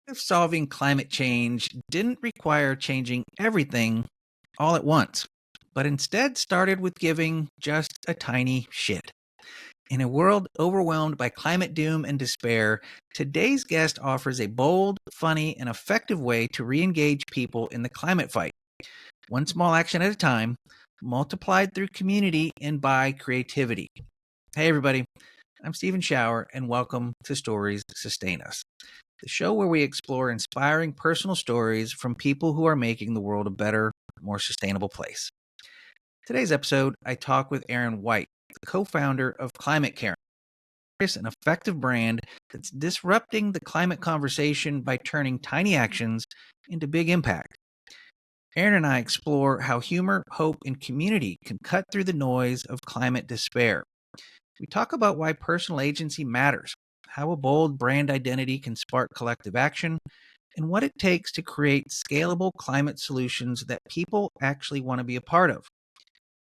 of solving climate change didn't require changing everything all at once, but instead started with giving just a tiny shit. In a world overwhelmed by climate doom and despair, today's guest offers a bold, funny, and effective way to re engage people in the climate fight. One small action at a time, multiplied through community and by creativity. Hey, everybody, I'm Steven Schauer, and welcome to Stories Sustain Us, the show where we explore inspiring personal stories from people who are making the world a better, more sustainable place. Today's episode, I talk with Aaron White, the co-founder of Climate Caring, an effective brand that's disrupting the climate conversation by turning tiny actions into big impact. Aaron and I explore how humor, hope, and community can cut through the noise of climate despair. We talk about why personal agency matters, how a bold brand identity can spark collective action, and what it takes to create scalable climate solutions that people actually want to be a part of.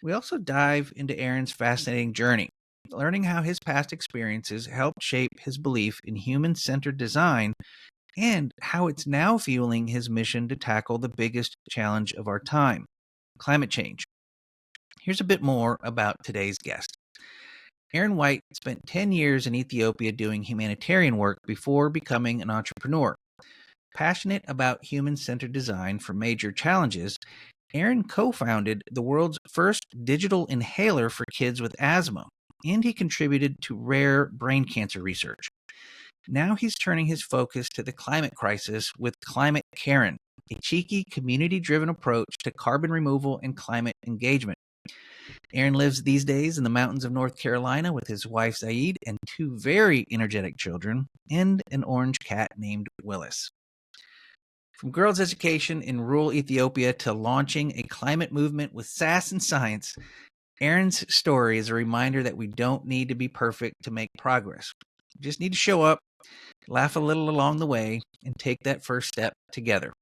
We also dive into Aaron's fascinating journey, learning how his past experiences helped shape his belief in human-centered design and how it's now fueling his mission to tackle the biggest challenge of our time, climate change. Here's a bit more about today's guest. Aaron White spent 10 years in Ethiopia doing humanitarian work before becoming an entrepreneur. Passionate about human-centered design for major challenges, Aaron co-founded the world's first digital inhaler for kids with asthma, and he contributed to rare brain cancer research. Now he's turning his focus to the climate crisis with Climate Caring, a cheeky, community-driven approach to carbon removal and climate engagement. Aaron lives these days in the mountains of North Carolina with his wife Zaid and two very energetic children and an orange cat named Willis. From girls' education in rural Ethiopia to launching a climate movement with sass and science, Aaron's story is a reminder that we don't need to be perfect to make progress. We just need to show up, laugh a little along the way, and take that first step together.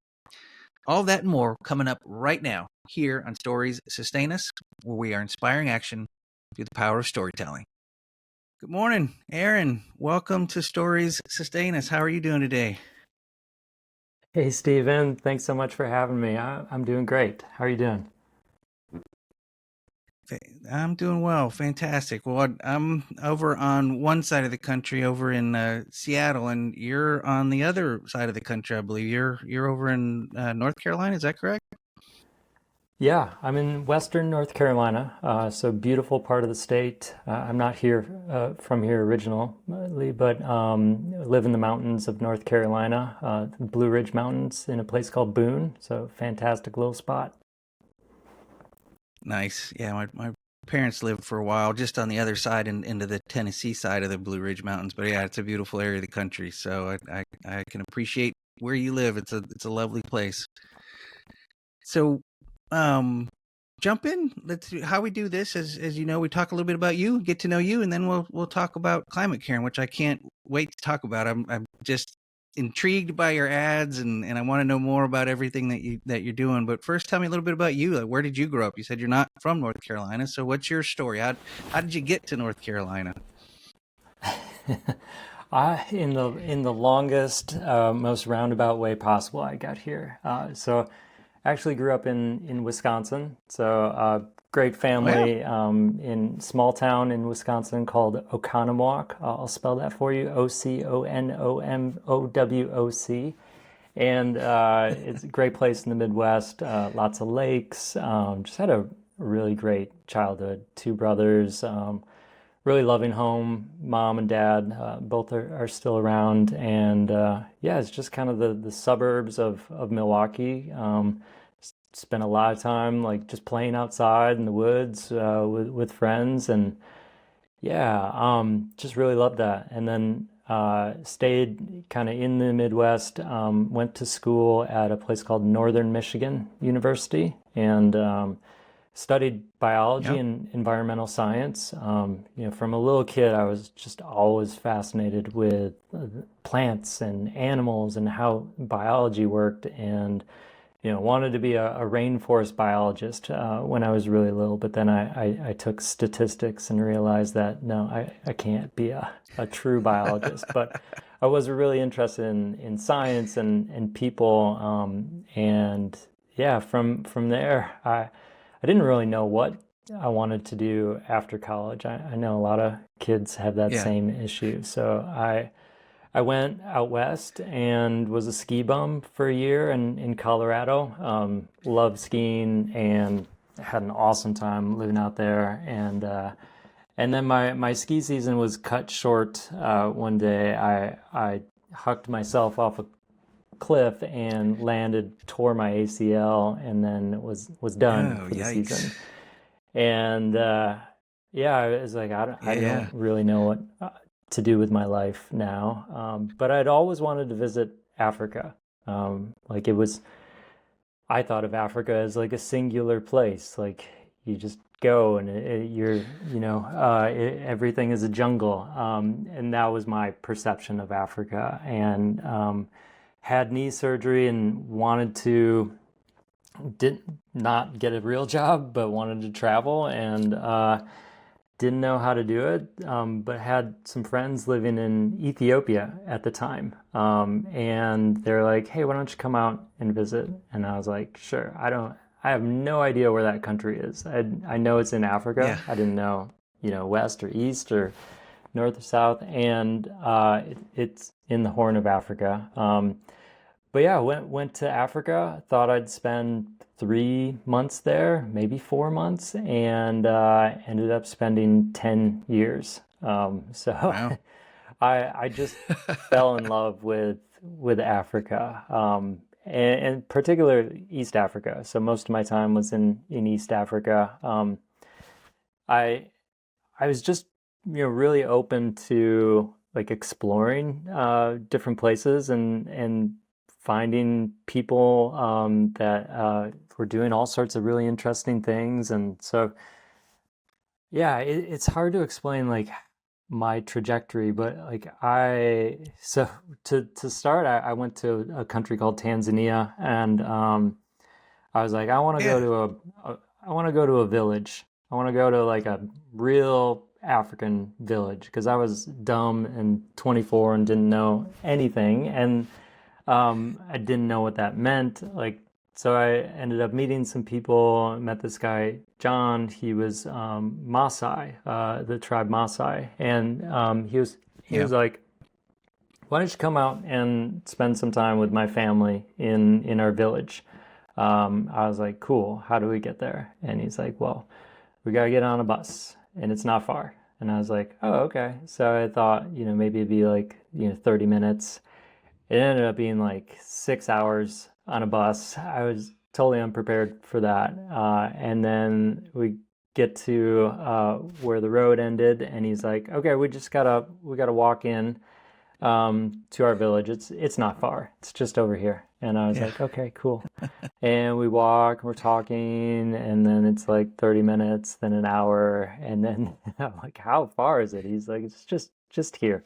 All that and more coming up right now here on Stories Sustain Us, where we are inspiring action through the power of storytelling. Good morning, Aaron. Welcome to Stories Sustain Us. How are you doing today? Hey, Steven. Thanks so much for having me. I'm doing great. How are you doing? I'm doing well. Fantastic. Well, I'm over on one side of the country, over in Seattle, and you're on the other side of the country, I believe. You're over in North Carolina. Is that correct? Yeah, I'm in Western North Carolina, so beautiful part of the state. I'm not here from here originally, but live in the mountains of North Carolina, the Blue Ridge Mountains, in a place called Boone. So fantastic little spot. Nice. Yeah, my parents lived for a while just on the other side and into the Tennessee side of the Blue Ridge Mountains. But yeah, it's a beautiful area of the country. So I can appreciate where you live. It's a lovely place. So jump in. Let's do how we do this. As you know, we talk a little bit about you, get to know you, and then we'll talk about climate care, which I can't wait to talk about. I'm just intrigued by your ads, and I want to know more about everything that you're doing. But first, tell me a little bit about you. Like, where did you grow up? You said you're not from North Carolina, so what's your story? How did you get to North Carolina? In the longest, most roundabout way possible, I got here. So actually grew up in Wisconsin. So great Oh yeah, family in small town in Wisconsin called Oconomowoc. I'll spell that for you: Oconomowc. And it's a great place in the Midwest. Lots of lakes. Just had a really great childhood. Two brothers. Really loving home. Mom and dad both are still around, and yeah, it's just kind of the suburbs of Milwaukee. Spent a lot of time like just playing outside in the woods with friends, and yeah, just really loved that. And then stayed kind of in the Midwest. Went to school at a place called Northern Michigan University, and studied biology yeah. and environmental science. From a little kid, I was just always fascinated with plants and animals and how biology worked, and wanted to be a rainforest biologist when I was really little. But then I took statistics and realized that no, I can't be a true biologist. But I was really interested in science and people, and yeah, from there, I didn't really know what I wanted to do after college. I know a lot of kids have that Yeah. same issue, so I went out west and was a ski bum for a year in Colorado. Loved skiing and had an awesome time living out there. And then my ski season was cut short. One day I hucked myself off a cliff and landed, tore my ACL, and then was done Oh, for the yikes. season. And yeah, I was like, I don't Yeah. really know what to do with my life now. But I'd always wanted to visit Africa. Like it was, I thought of Africa as like a singular place. Like you just go and you're, everything is a jungle. And that was my perception of Africa. And had knee surgery and wanted to, did not get a real job, but wanted to travel and didn't know how to do it, but had some friends living in Ethiopia at the time. And they're like, hey, why don't you come out and visit? And I was like, sure. I have no idea where that country is. I know it's in Africa. Yeah. I didn't know, west or east or north or south. And it's in the Horn of Africa. But yeah, went to Africa. Thought I'd spend 3 months there, maybe 4 months, and ended up spending 10 years. So Wow. I just fell in love with Africa, and particularly East Africa. So most of my time was in East Africa. I I was just really open to like exploring different places and finding people that were doing all sorts of really interesting things. And so, yeah, it's hard to explain like my trajectory, but like so to start, I went to a country called Tanzania, and I was like, I want to go Yeah. to I want to go to a village. I want to go to like a real African village because I was dumb and 24 and didn't know anything, and I didn't know what that meant. Like, so I ended up meeting some people. Met this guy John. He was Maasai, the tribe Maasai, and he was Yeah. like, "Why don't you come out and spend some time with my family in our village?" I was like, "Cool. How do we get there?" And he's like, "Well, we gotta get on a bus, and it's not far." And I was like, "Oh, okay." So I thought, maybe it'd be like 30 minutes. It ended up being like 6 hours on a bus. I was totally unprepared for that. And then we get to where the road ended, and he's like, "Okay, we gotta walk in to our village. It's not far. It's just over here." And I was Yeah. like, "Okay, cool." And we walk, we're talking, and then it's like 30 minutes, then an hour, and then I'm like, "How far is it?" He's like, "It's just here."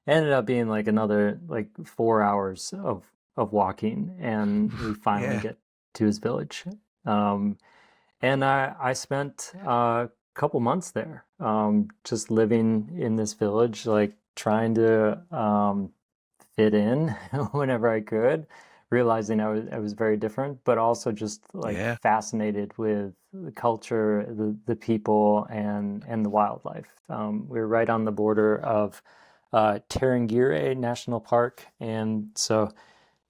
Ended up being like another like 4 hours of walking, and we finally Yeah. get to his village. Um, and I spent a couple months there, just living in this village, like trying to fit in whenever I could, realizing I was very different, but also just like Yeah. fascinated with the culture, the people, and the wildlife. We were right on the border of Tarangire National Park, and so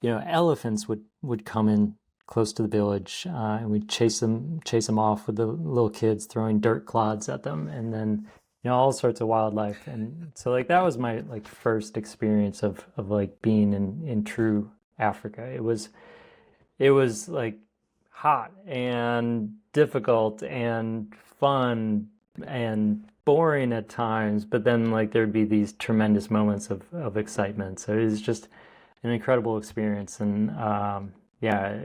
elephants would come in close to the village, and we'd chase them off with the little kids throwing dirt clods at them, and then all sorts of wildlife. And so like that was my like first experience of like being in true Africa. It was like hot and difficult and fun and boring at times, but then like there'd be these tremendous moments of excitement. So it was just an incredible experience. And yeah,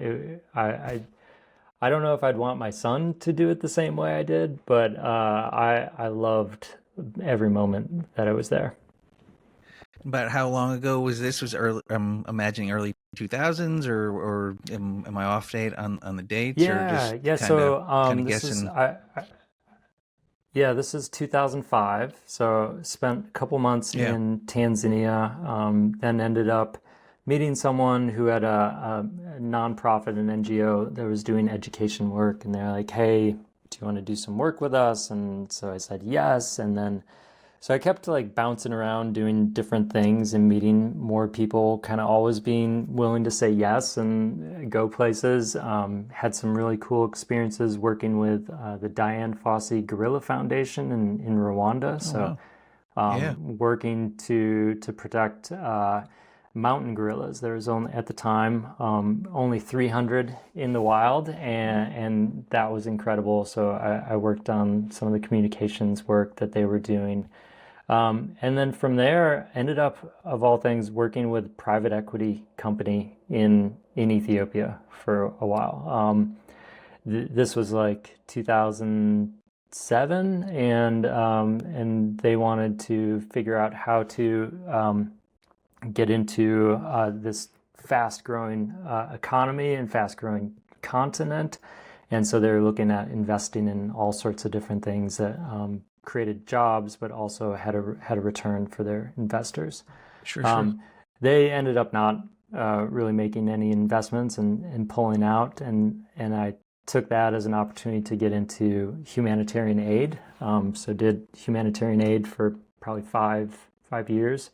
I don't know if I'd want my son to do it the same way I did, but I loved every moment that I was there. About how long ago was this? Was early? I'm imagining early 2000s, or am I off date on the dates, or Yeah, just yeah. kind of So kind of this is guessing? Yeah, this is 2005. So spent a couple months Yeah. in Tanzania, then ended up meeting someone who had a nonprofit, an NGO that was doing education work, and they're like, "Hey, do you want to do some work with us?" And so I said yes, and then so I kept like bouncing around doing different things and meeting more people, kind of always being willing to say yes and go places. Had some really cool experiences working with the Diane Fossey Gorilla Foundation in Rwanda. Oh, So wow. Yeah. working to protect mountain gorillas. There was only at the time only 300 in the wild, and that was incredible. So I worked on some of the communications work that they were doing. And then from there, ended up, of all things, working with a private equity company in Ethiopia for a while. This was like 2007, and they wanted to figure out how to get into this fast-growing economy and fast-growing continent. And so they're looking at investing in all sorts of different things that created jobs, but also had a return for their investors. Sure, sure. They ended up not really making any investments and pulling out, and I took that as an opportunity to get into humanitarian aid. So did humanitarian aid for probably five years,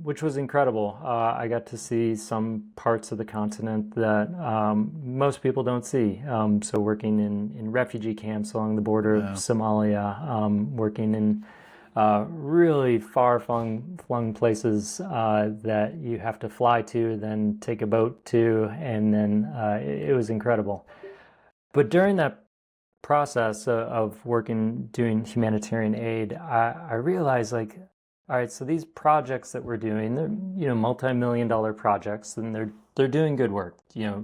which was incredible. I got to see some parts of the continent that most people don't see. So working in refugee camps along the border of Wow. Somalia, working in really far-flung places that you have to fly to, then take a boat to, and then it was incredible. But during that process of working, doing humanitarian aid, I realized like, all right, so these projects that we're doing, they're, multi-million dollar projects, and they're doing good work.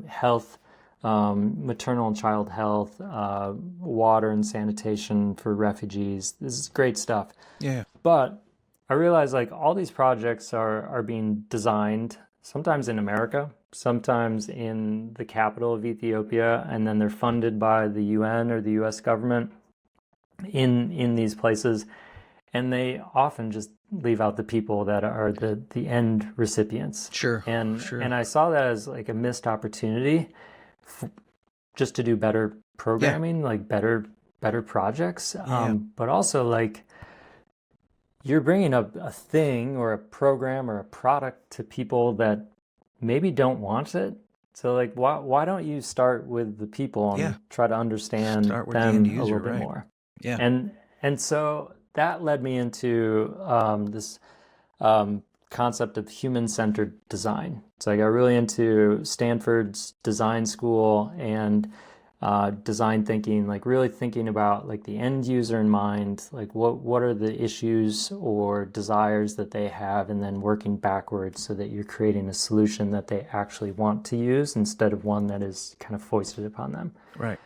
Health, maternal and child health, water and sanitation for refugees. This is great stuff. Yeah. But I realized like all these projects are being designed sometimes in America, sometimes in the capital of Ethiopia, and then they're funded by the UN or the US government in these places. And they often just leave out the people that are the end recipients. Sure. And Sure. and I saw that as like a missed opportunity just to do better Yeah. programming, like better projects. Yeah. But also like you're bringing a thing or a program or a product to people that maybe don't want it. So like why don't you start with the people Yeah. and try to understand Start with the end them a user, little bit right? more? Yeah. And so that led me into this concept of human-centered design. So I got really into Stanford's design school and design thinking, like really thinking about like the end user in mind, like what are the issues or desires that they have, and then working backwards so that you're creating a solution that they actually want to use instead of one that is kind of foisted upon them. Right.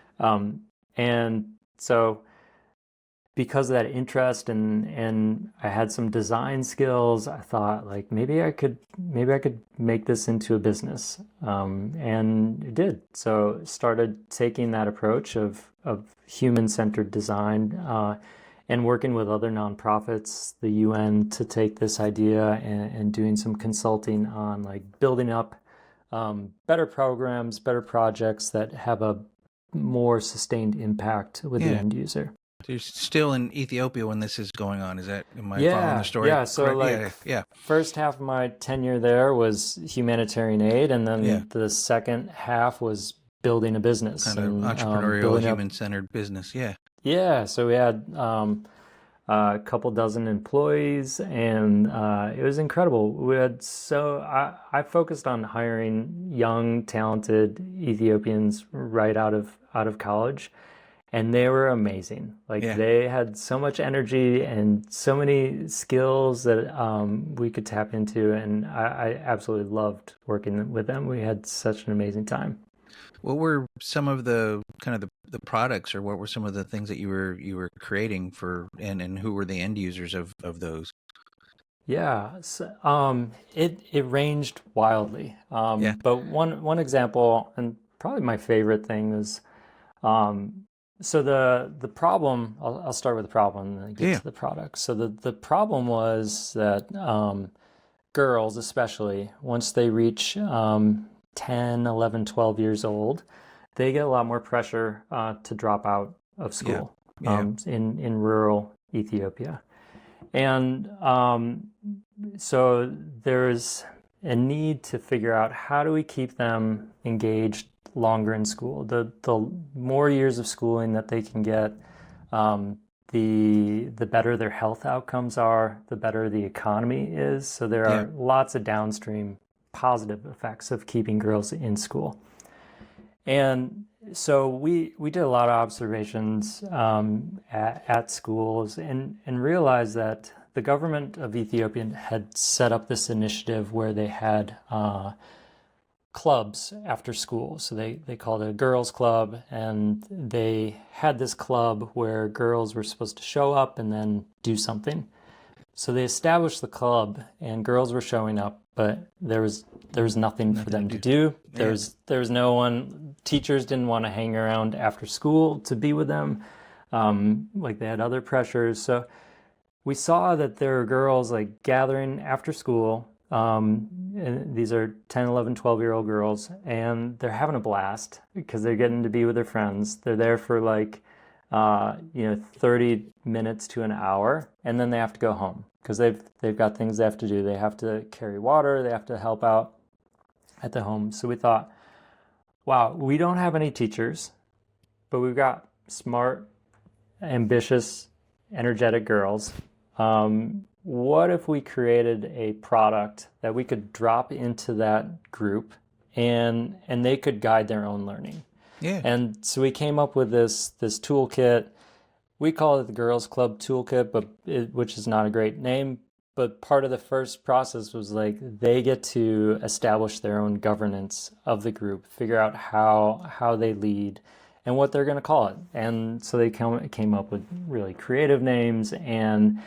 And so because of that interest and I had some design skills, I thought like maybe I could make this into a business, and it did. So started taking that approach of human-centered design, and working with other nonprofits, the UN, to take this idea and doing some consulting on like building up better programs, better projects that have a more sustained impact with the Yeah. end user. So you're still in Ethiopia when this is going on. Am I following the story Yeah. So correct? like Yeah. first half of my tenure there was humanitarian aid, and then Yeah. the second half was building a business Kind of and entrepreneurial, building up. human-centered business. Yeah. Yeah, so we had a couple dozen employees, and it was incredible. We had I focused on hiring young, talented Ethiopians right out of college, and they were amazing. Like Yeah. they had so much energy and so many skills that we could tap into, and I absolutely loved working with them. We had such an amazing time. What were some of the kind of the products, or what were some of the things that you were creating for, and who were the end users of those? Yeah, so, it ranged wildly. Yeah. But one example, and probably my favorite thing, was um, So the problem, I'll start with the problem and then get Yeah. to the product. So the problem was that girls, especially, once they reach 10, 11, 12 years old, they get a lot more pressure to drop out of Yeah. school Yeah. in rural Ethiopia. And so there's a need to figure out how do we keep them engaged longer in school. The more years of schooling that they can get, um, the better their health outcomes are, the better the economy is. So there Yeah. are lots of downstream positive effects of keeping girls in school. And so we did a lot of observations at schools and realized that the government of Ethiopia had set up this initiative where they had clubs after school. So they called it a girls' club, and they had this club where girls were supposed to show up and then do something. So they established the club, and girls were showing up, but there was nothing for them to do. Yeah. There was no one. Teachers didn't want to hang around after school to be with them. Like they had other pressures. So we saw that there were girls like gathering after school. And these are 10, 11, 12-year-old girls, and they're having a blast because they're getting to be with their friends. They're there for like 30 minutes to an hour, and then they have to go home because they've got things they have to do. They have to carry water, they have to help out at the home. So we thought, wow, we don't have any teachers, but we've got smart, ambitious, energetic girls. What if we created a product that we could drop into that group and they could guide their own learning? Yeah. And so we came up with this toolkit. We call it the Girls Club Toolkit, which is not a great name. But part of the first process was like they get to establish their own governance of the group, figure out how they lead and what they're going to call it. And so they came up with really creative names, and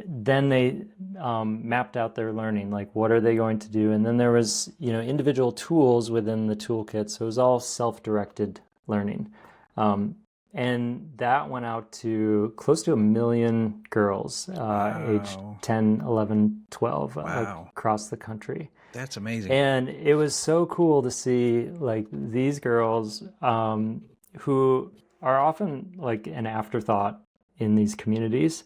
then they mapped out their learning, like what are they going to do, and then there was individual tools within the toolkit, so it was all self-directed learning, and that went out to close to 1 million girls aged 10, 11, 12 Wow. across the country. That's amazing. And it was so cool to see like these girls who are often like an afterthought in these communities.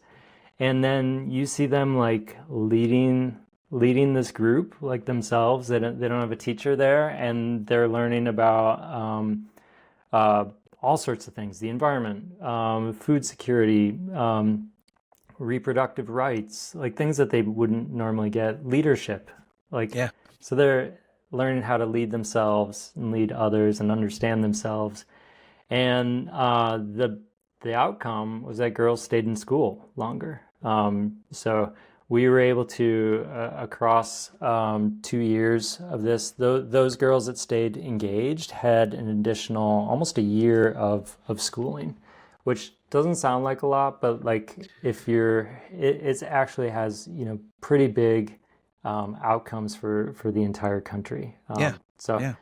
And then you see them like leading this group like themselves. They don't have a teacher there, and they're learning about all sorts of things: the environment, food security, reproductive rights, like things that they wouldn't normally get. Leadership, like Yeah. so they're learning how to lead themselves and lead others and understand themselves. And the outcome was that girls stayed in school longer. So we were able to, across 2 years of this, those girls that stayed engaged had an additional almost a year of schooling, which doesn't sound like a lot, but like if it actually has pretty big outcomes for the entire country. Yeah. So. Yeah.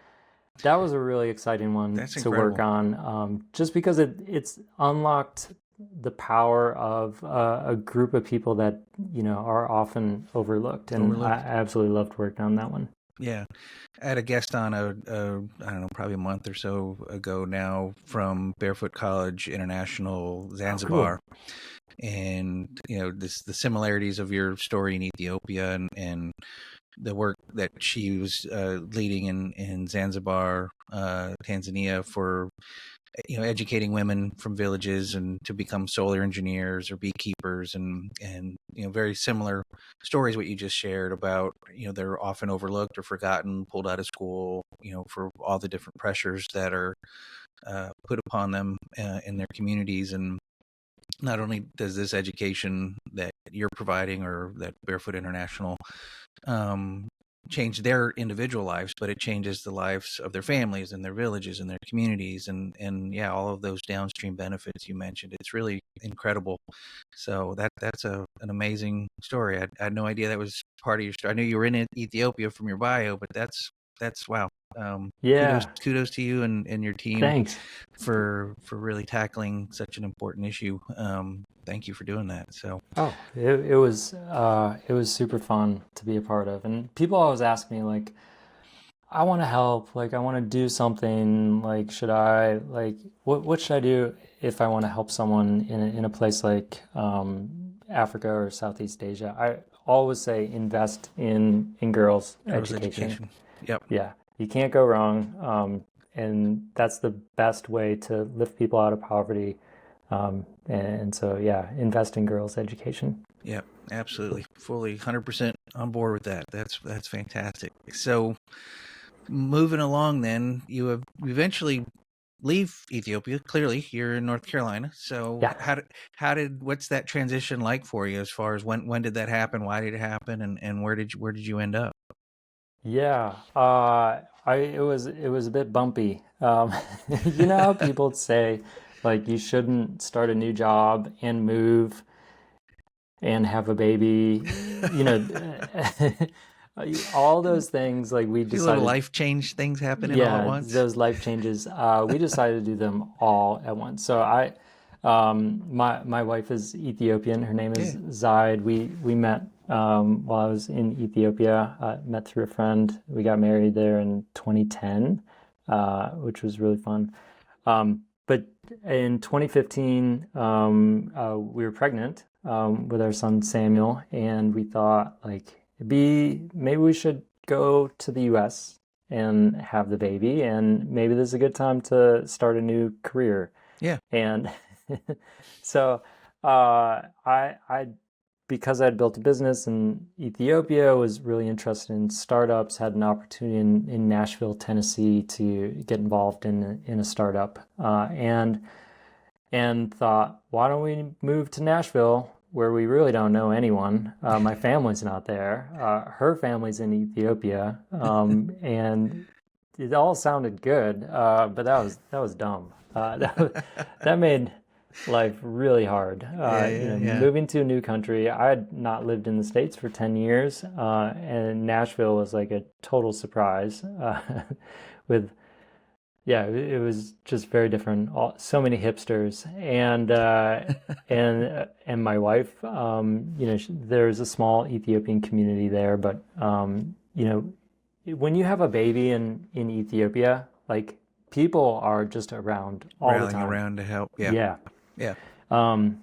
That was a really exciting one That's to work incredible. on, just because it's unlocked the power of a group of people that are often overlooked, and I absolutely loved working on that one. Yeah. I had a guest on I don't know, probably a month or so ago now from Barefoot College International, Zanzibar. Cool. And the similarities of your story in Ethiopia and the work that she was leading in Zanzibar, Tanzania, for educating women from villages and to become solar engineers or beekeepers, and very similar stories what you just shared about they're often overlooked or forgotten, pulled out of school, for all the different pressures that are put upon them in their communities. And not only does this education that you're providing or that Barefoot International change their individual lives, but it changes the lives of their families and their villages and their communities, and yeah, all of those downstream benefits you mentioned. It's really incredible. So that's an amazing story. I had no idea that was part of your story. I knew you were in Ethiopia from your bio, but that's that's wow. Yeah, Kudos to you and your team thanks. for really tackling such an important issue. Thank you for doing that. So Oh, it was super fun to be a part of. And people always ask me like, I want to help, like I want to do something, like should I like what should I do if I want to help someone in a place like Africa or Southeast Asia? I always say invest in girls' girls' education. education. Yep. Yeah, you can't go wrong. And that's the best way to lift people out of poverty. And so, yeah, invest in girls' education. Yep. Absolutely. Fully 100% on board with that. That's fantastic. So moving along, then you have eventually leave Ethiopia. Clearly, you're in North Carolina. So Yeah. what's that transition like for you as far as when did that happen? Why did it happen? And where did you end up? Yeah, it was a bit bumpy. You know how people say like you shouldn't start a new job and move and have a baby, you know, all those things like we A few little decided, life change things happening all at yeah, once. those life changes. We decided to do them all at once. So my wife is Ethiopian. Her name Yeah. is Zaid. We met while I was in Ethiopia. Met through a friend. We got married there in 2010, which was really fun. But in 2015, we were pregnant with our son Samuel, and we thought like maybe we should go to the U.S. and have the baby, and maybe this is a good time to start a new career. Yeah. And so I because I'd built a business in Ethiopia, was really interested in startups, had an opportunity in Nashville, Tennessee to get involved in a startup, and thought, why don't we move to Nashville where we really don't know anyone? My family's not there. Her family's in Ethiopia, and it all sounded good, but that was dumb. That made life really hard. Yeah. You Yeah. know, Yeah. moving to a new country. I had not lived in the States for 10 years, and Nashville was like a total surprise. With yeah, it was just very different. So many hipsters, and my wife. You know, there's a small Ethiopian community there, but you know, when you have a baby in Ethiopia, like people are just around all the Rallying time. around to help. Yeah. Yeah. Yeah. Um,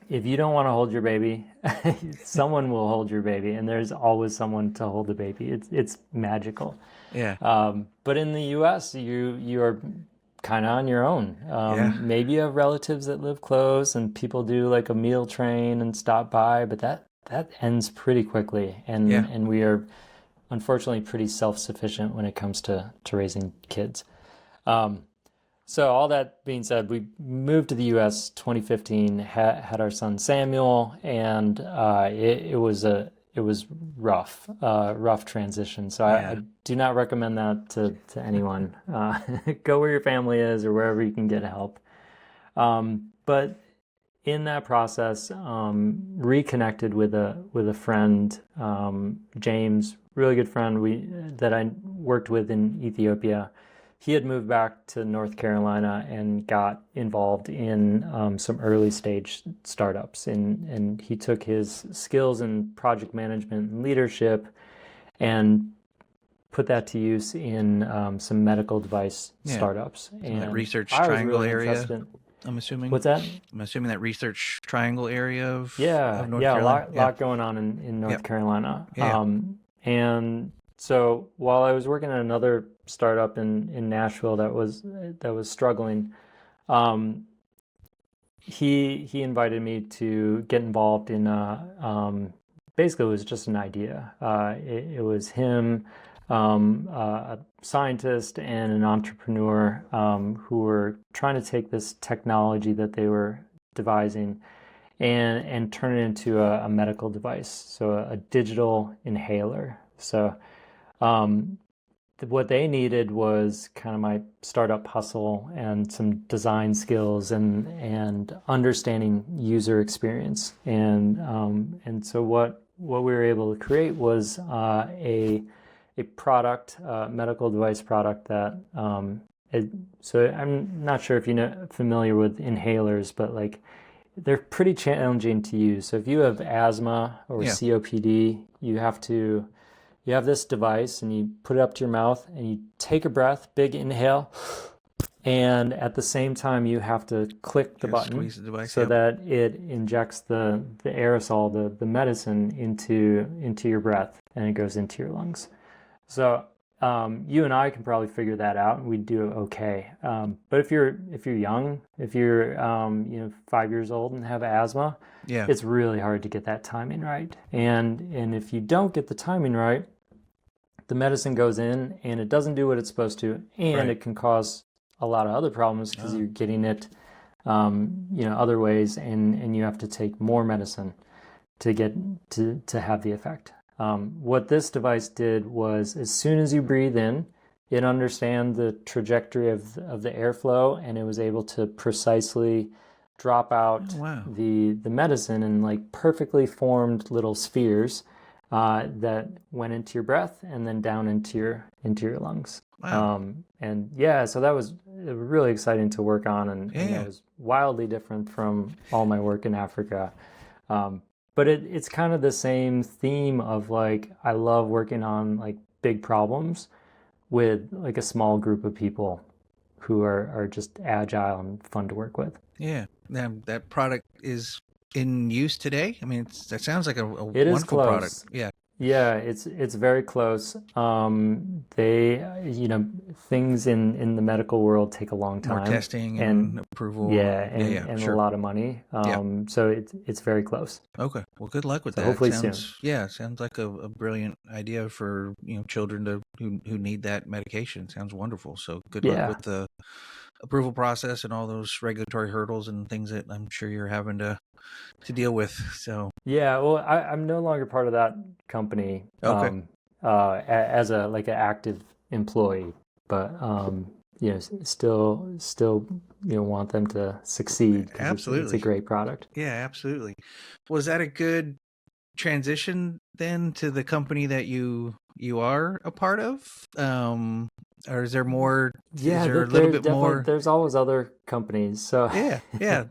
if you don't want to hold your baby, someone will hold your baby, and there's always someone to hold the baby. It's magical. Yeah. But in the U.S., you are kind of on your own. Yeah. Maybe you have relatives that live close, and people do like a meal train and stop by, but that ends pretty quickly, Yeah. and we are unfortunately pretty self-sufficient when it comes to raising kids. So all that being said, we moved to the U.S. 2015, had our son Samuel, and it was rough transition. So Yeah. I do not recommend that to anyone. Go where your family is or wherever you can get help. But in that process, reconnected with a friend, James, really good friend that I worked with in Ethiopia. He had moved back to North Carolina and got involved in some early stage startups. And he took his skills in project management and leadership and put that to use in some medical device Yeah. startups. So that And research I was triangle really area, interested in I'm assuming. what's that? I'm assuming that research triangle area of Yeah, North yeah, Carolina. Yeah. lot going on in North Yep. Carolina. Yeah. And so while I was working at another startup in Nashville that was struggling, he invited me to get involved in basically it was just an idea. It was him, a scientist and an entrepreneur who were trying to take this technology that they were devising and turn it into a medical device, so a digital inhaler. So what they needed was kind of my startup hustle and some design skills and understanding user experience. And so what we were able to create was a a product, medical device product that so I'm not sure if you're familiar with inhalers, but like they're pretty challenging to use. So if you have asthma or Yeah. COPD, you have this device and you put it up to your mouth and you take a breath, big inhale, and at the same time you have to click the button Squeeze the device. so that it injects the aerosol, the medicine into your breath, and it goes into your lungs. So you and I can probably figure that out, and we do okay. But if you're young, if you're 5 years old and have asthma, Yeah. it's really hard to get that timing right. And if you don't get the timing right, the medicine goes in and it doesn't do what it's supposed to, and it can cause a lot of other problems because you're getting it, other ways, and you have to take more medicine to get to have the effect. What this device did was, as soon as you breathe in, it understands the trajectory of the airflow, and it was able to precisely drop out the medicine in like perfectly formed little spheres that went into your breath and then down into your lungs. Wow. And yeah, so that was really exciting to work on, and it was wildly different from all my work in Africa. But it's kind of the same theme of like, I love working on like big problems with like a small group of people who are just agile and fun to work with. Yeah. That product is in use today. I mean, that sounds like a It is wonderful close. product. Yeah. Yeah, it's very close. Things in the medical world take a long time. More testing and approval. And sure. a lot of money. So it's very close. Okay. Well, good luck with So that. hopefully soon. Yeah, sounds like a brilliant idea for children who need that medication. Sounds wonderful. So good luck with the approval process and all those regulatory hurdles and things that I'm sure you're having to deal with. So yeah, well, I'm no longer part of that company. Okay. As an active employee, but still want them to succeed. Absolutely, it's a great product. Yeah, absolutely. Was that a good transition then to the company that you are a part of? Or is there more? Yeah, is there a little bit more? There's always other companies. So yeah.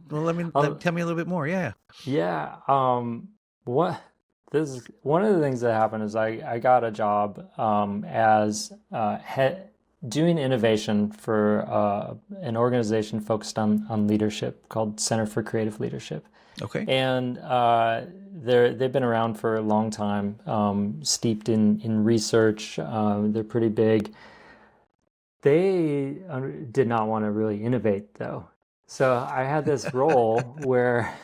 Well, tell me a little bit more. Yeah. Yeah. This is one of the things that happened is I got a job as doing innovation for an organization focused on leadership called Center for Creative Leadership. Okay. And they've been around for a long time, steeped in research. They're pretty big. They did not want to really innovate, though. So I had this role where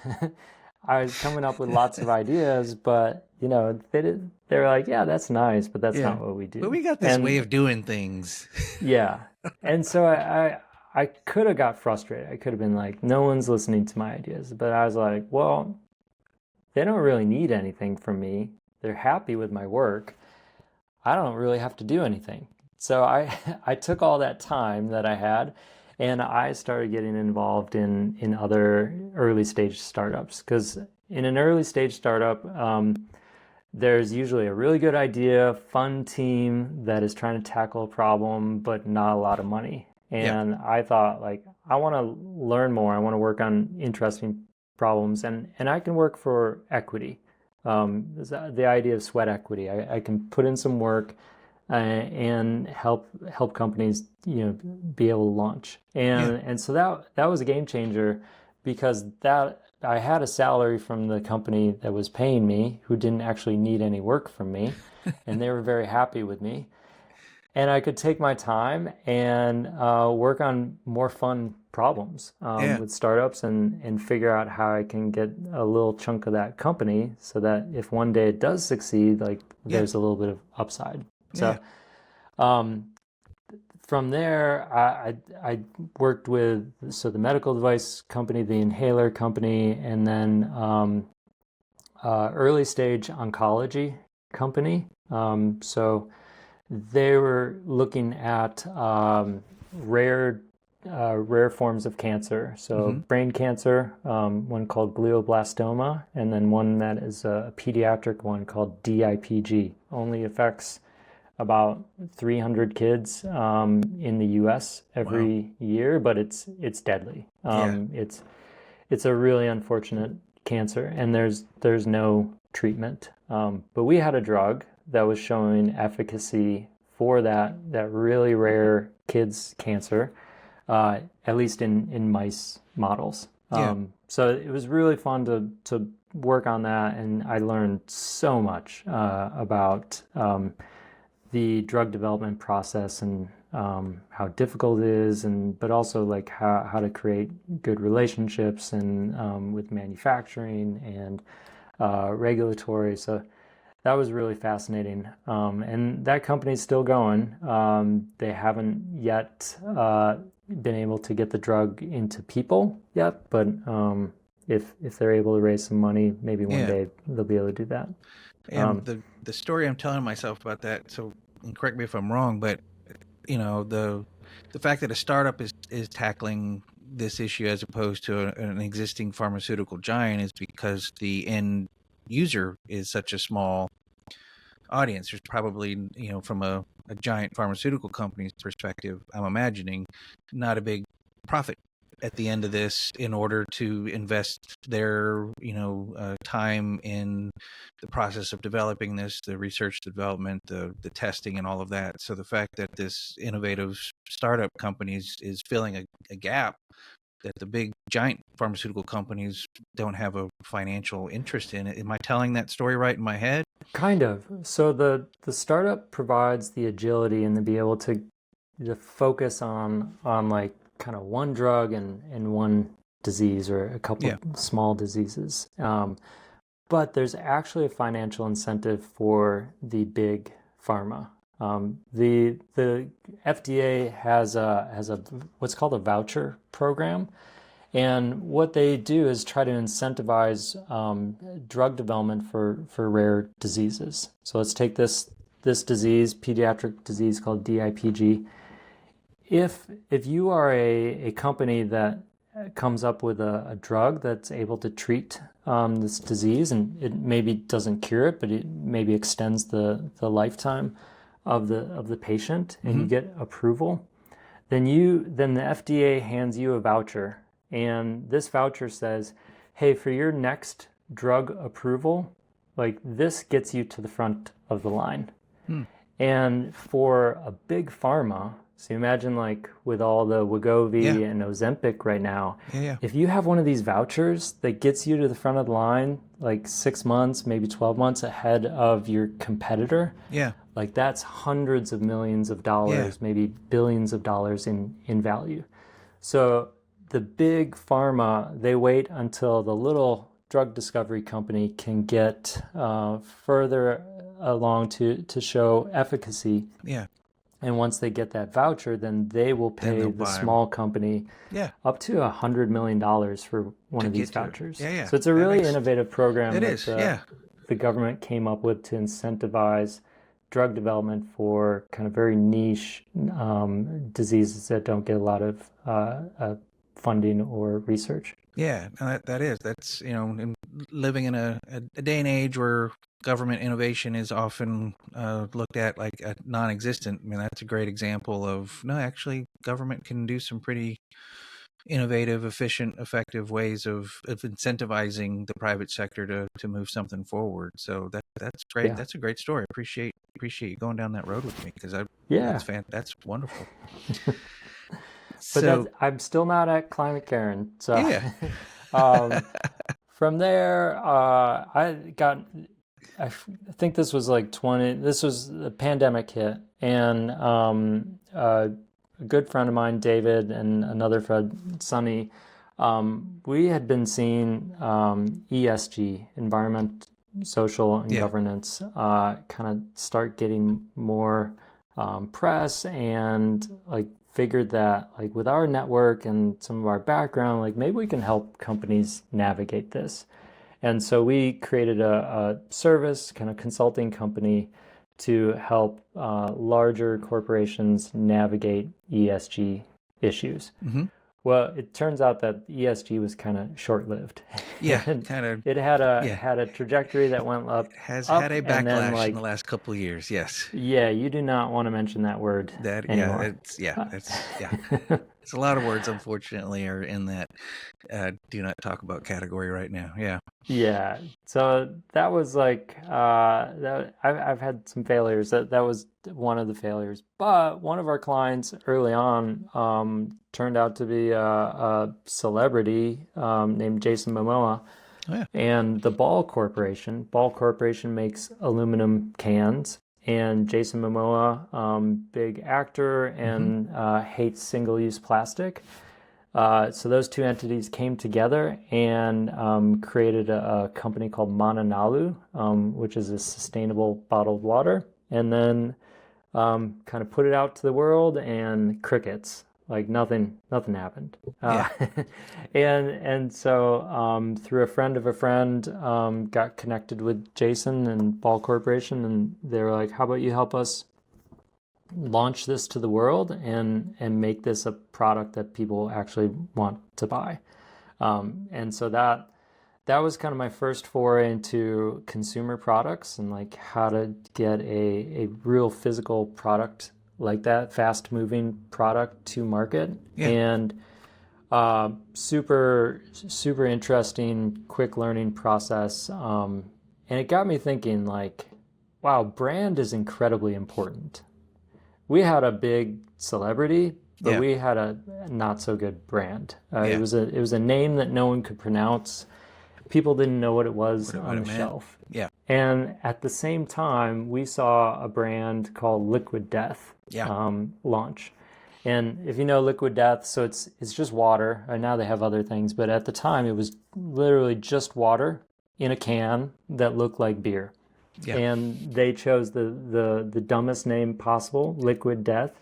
I was coming up with lots of ideas, but they were like, yeah, that's nice, but that's not what we do. But we got this way of doing things. Yeah. And so I could have got frustrated. I could have been like, no one's listening to my ideas. But I was like, well, they don't really need anything from me. They're happy with my work. I don't really have to do anything. So I took all that time that I had, and I started getting involved in other early stage startups. Because in an early stage startup, there's usually a really good idea, fun team that is trying to tackle a problem, but not a lot of money. And I thought, like, I want to learn more. I want to work on interesting problems, and I can work for equity. The idea of sweat equity. I can put in some work and help companies, be able to launch. And so that was a game changer, because that I had a salary from the company that was paying me, who didn't actually need any work from me, and they were very happy with me. And I could take my time and work on more fun problems with startups and figure out how I can get a little chunk of that company, so that if one day it does succeed, like there's a little bit of upside. So from there, I worked with the medical device company, the inhaler company, and then early stage oncology company. So they were looking at rare forms of cancer. So brain cancer, one called glioblastoma, and then one that is a pediatric one called DIPG. Only affects about 300 kids in the U.S. every year, but it's deadly. It's a really unfortunate cancer, and there's no treatment. But we had a drug that was showing efficacy for that really rare kids cancer, at least in mice models. So it was really fun to work on that, and I learned so much about the drug development process and how difficult it is, but also like how to create good relationships and with manufacturing and regulatory. So that was really fascinating. And that company's still going. They haven't yet been able to get the drug into people yet, but if they're able to raise some money, maybe one day they'll be able to do that. And the story I'm telling myself about that, so and correct me if I'm wrong, but the fact that a startup is tackling this issue as opposed to an existing pharmaceutical giant is because the end user is such a small audience. There's probably, from a giant pharmaceutical company's perspective, I'm imagining, not a big profit at the end of this in order to invest their time in the process of developing this, the research development, the testing and all of that. So the fact that this innovative startup company is filling a gap that the big giant pharmaceutical companies don't have a financial interest in it. Am I telling that story right in my head? Kind of. So the startup provides the agility and to be able to focus on like kind of one drug and one disease or a couple of small diseases. But there's actually a financial incentive for the big pharma. The FDA has a what's called a voucher program, and what they do is try to incentivize drug development for rare diseases. So let's take this disease, pediatric disease called DIPG. If you are a company that comes up with a drug that's able to treat this disease, and it maybe doesn't cure it, but it maybe extends the lifetime of the patient, and you get approval, then the FDA hands you a voucher, and this voucher says, hey, for your next drug approval, like this gets you to the front of the line. And for a big pharma, so you imagine like with all the Wegovy and Ozempic right now, if you have one of these vouchers that gets you to the front of the line, like 6 months, maybe 12 months ahead of your competitor, like that's hundreds of millions of dollars, maybe billions of dollars in value. So the big pharma, they wait until the little drug discovery company can get further along to show efficacy. And once they get that voucher, then they will pay the small company up to $100 million for one of these vouchers. So it's a really innovative program that the government came up with to incentivize drug development for kind of very niche diseases that don't get a lot of funding or research. That's living in a day and age where government innovation is often looked at like a non-existent. I mean, that's a great example of, no, actually government can do some pretty innovative, efficient, effective ways of incentivizing the private sector to move something forward. So that's great. That's a great story. Appreciate you going down that road with me, because that's wonderful. But I'm still not at Climate Karen. So from there, I think this was like this was the pandemic hit, and a good friend of mine, David, and another friend, Sonny, we had been seeing ESG, environment, social, and governance, kind of start getting more press, and like figured that like with our network and some of our background, like maybe we can help companies navigate this. And so we created a service, kind of consulting company to help larger corporations navigate ESG issues. Well, it turns out that ESG was kind of short-lived. Yeah, And kind of. it had a Yeah, had a trajectory that went has had up a and then backlash in the like, last couple of years. Yes, yeah, you do not want to mention that word that. Yeah, anymore. that's yeah. It's a lot of words, unfortunately, are in that do not talk about category right now. Yeah. Yeah, so that was like that I've had some failures. That was one of the failures. But one of our clients early on turned out to be a celebrity named Jason Momoa, Oh yeah. and the Ball Corporation makes aluminum cans. And Jason Momoa, big actor, Hmm. and hates single-use plastic. So those two entities came together and created a company called Mananalu, which is a sustainable bottled water, and then kind of put it out to the world, and crickets, like nothing happened. Yeah. And so through a friend of a friend, got connected with Jason and Ball Corporation, and they were like, "How about you help us launch this to the world and make this a product that people actually want to buy." And so that was kind of my first foray into consumer products and like how to get a real physical product like that, fast moving product to market. Yeah. And super interesting, quick learning process. And it got me thinking like, wow, brand is incredibly important. We had a big celebrity, but Yeah. we had a not so good brand. Yeah. It was a name that no one could pronounce. People didn't know what it was What on it the meant. shelf. Yeah. And at the same time, we saw a brand called Liquid Death Yeah. launch. And if you know Liquid Death, so it's just water. And now they have other things, but at the time it was literally just water in a can that looked like beer. Yeah. And they chose the dumbest name possible, Liquid Death.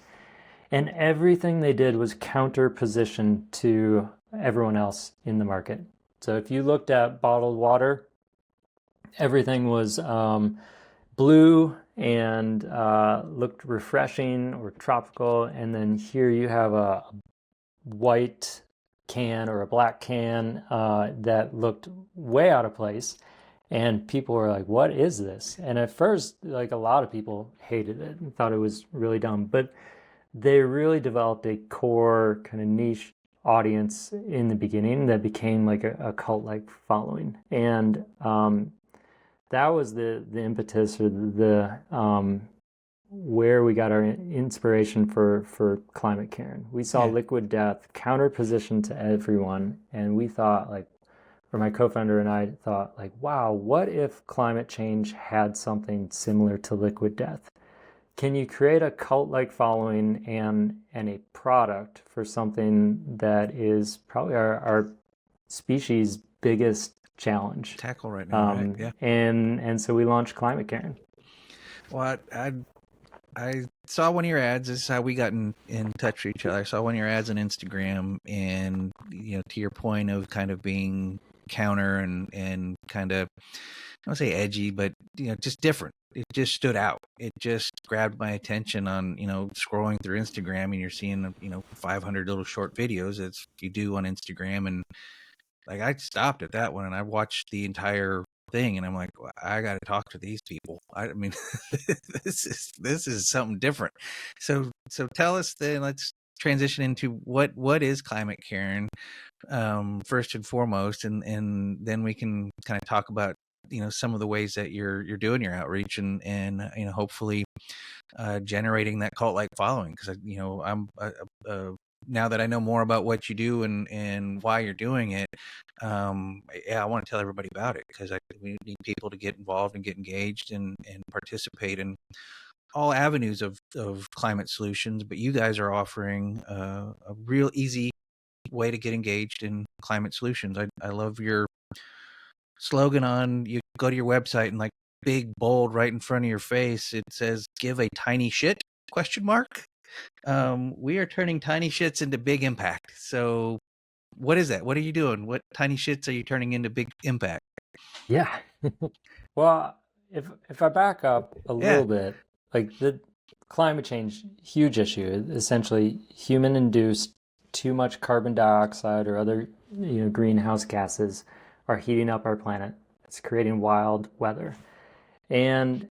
And everything they did was counter position to everyone else in the market. So if you looked at bottled water, everything was blue and looked refreshing or tropical. And then here you have a white can or a black can that looked way out of place. And people were like, what is this? And at first, like a lot of people hated it and thought it was really dumb. But they really developed a core kind of niche audience in the beginning that became like a cult-like following. And that was the impetus or the where we got our inspiration for Climate Cairn. We saw Yeah. Liquid Death counter position to everyone, and we thought like, or my co-founder and I thought like, wow, what if climate change had something similar to Liquid Death? Can you create a cult-like following and a product for something that is probably our species' biggest challenge? Tackle right now, right? Yeah. And so we launched Climate Cairn. Well, I saw one of your ads. This is how we got in touch with each other. I saw one of your ads on Instagram, and to your point of kind of being counter and kind of, I don't say edgy, but just different. It just stood out. It just grabbed my attention on scrolling through Instagram, and you're seeing 500 little short videos as you do on Instagram, and like I stopped at that one and I watched the entire thing, and I'm like, well, I got to talk to these people. I mean, this is something different. So tell us then. Let's transition into what is Climate Cairn, first and foremost, and then we can kind of talk about some of the ways that you're doing your outreach and hopefully generating that cult like following, because I'm now that I know more about what you do and why you're doing it, yeah, I want to tell everybody about it, because we need people to get involved and get engaged and participate in all avenues of climate solutions. But you guys are offering a real easy way to get engaged in climate solutions. I love your slogan on, you go to your website and like big bold right in front of your face, it says, give a tiny shit, question mark. We are turning tiny shits into big impact. So what is that? What are you doing? What tiny shits are you turning into big impact? Yeah. Well, if I back up a Yeah. little bit, like the climate change, huge issue, essentially human induced too much carbon dioxide or other greenhouse gases are heating up our planet. It's creating wild weather. And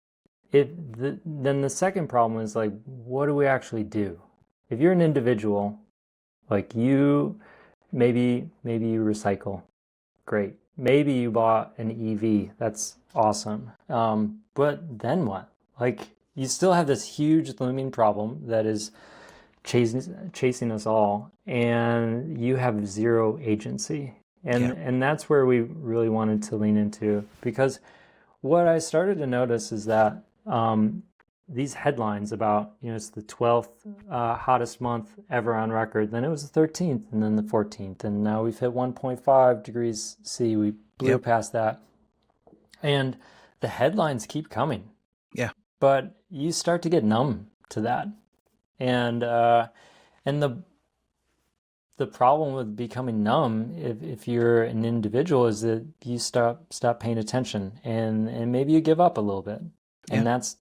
then the second problem is like, what do we actually do? If you're an individual, like maybe you recycle, great. Maybe you bought an EV, that's awesome. But then what? Like, you still have this huge looming problem that is chasing us all, and you have zero agency. And that's where we really wanted to lean into, because what I started to notice is that these headlines about, it's the 12th hottest month ever on record, then it was the 13th, and then the 14th, and now we've hit 1.5 degrees C. We blew past that. And the headlines keep coming. Yeah. But you start to get numb to that. And the problem with becoming numb, if you're an individual, is that you stop paying attention, and maybe you give up a little bit, and that's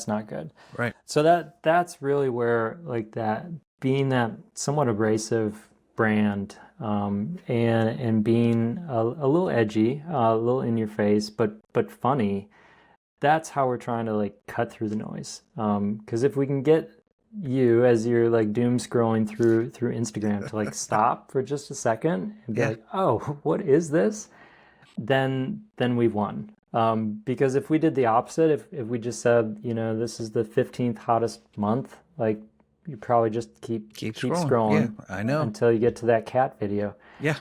not good. Right. So that's really where, like, that being that somewhat abrasive brand, and being a little edgy, a little in your face, but funny. That's how we're trying to, like, cut through the noise. Because if we can get you, as you're like doom scrolling through Instagram, to like stop for just a second and be like, oh, what is this? Then we've won. Because if we did the opposite, if we just said, this is the 15th hottest month, like, you probably just keep scrolling. Yeah, I know. Until you get to that cat video. Yeah.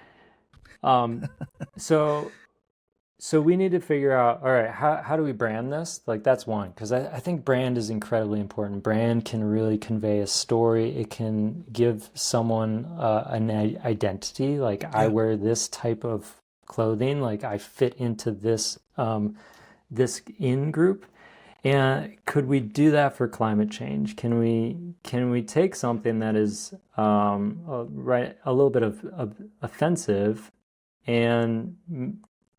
So we need to figure out, all right, how do we brand this? Like, that's one, because I think brand is incredibly important. Brand can really convey a story. It can give someone an identity. Like, I wear this type of clothing. Like, I fit into this this in group. And could we do that for climate change? Can we take something that is a little bit of offensive and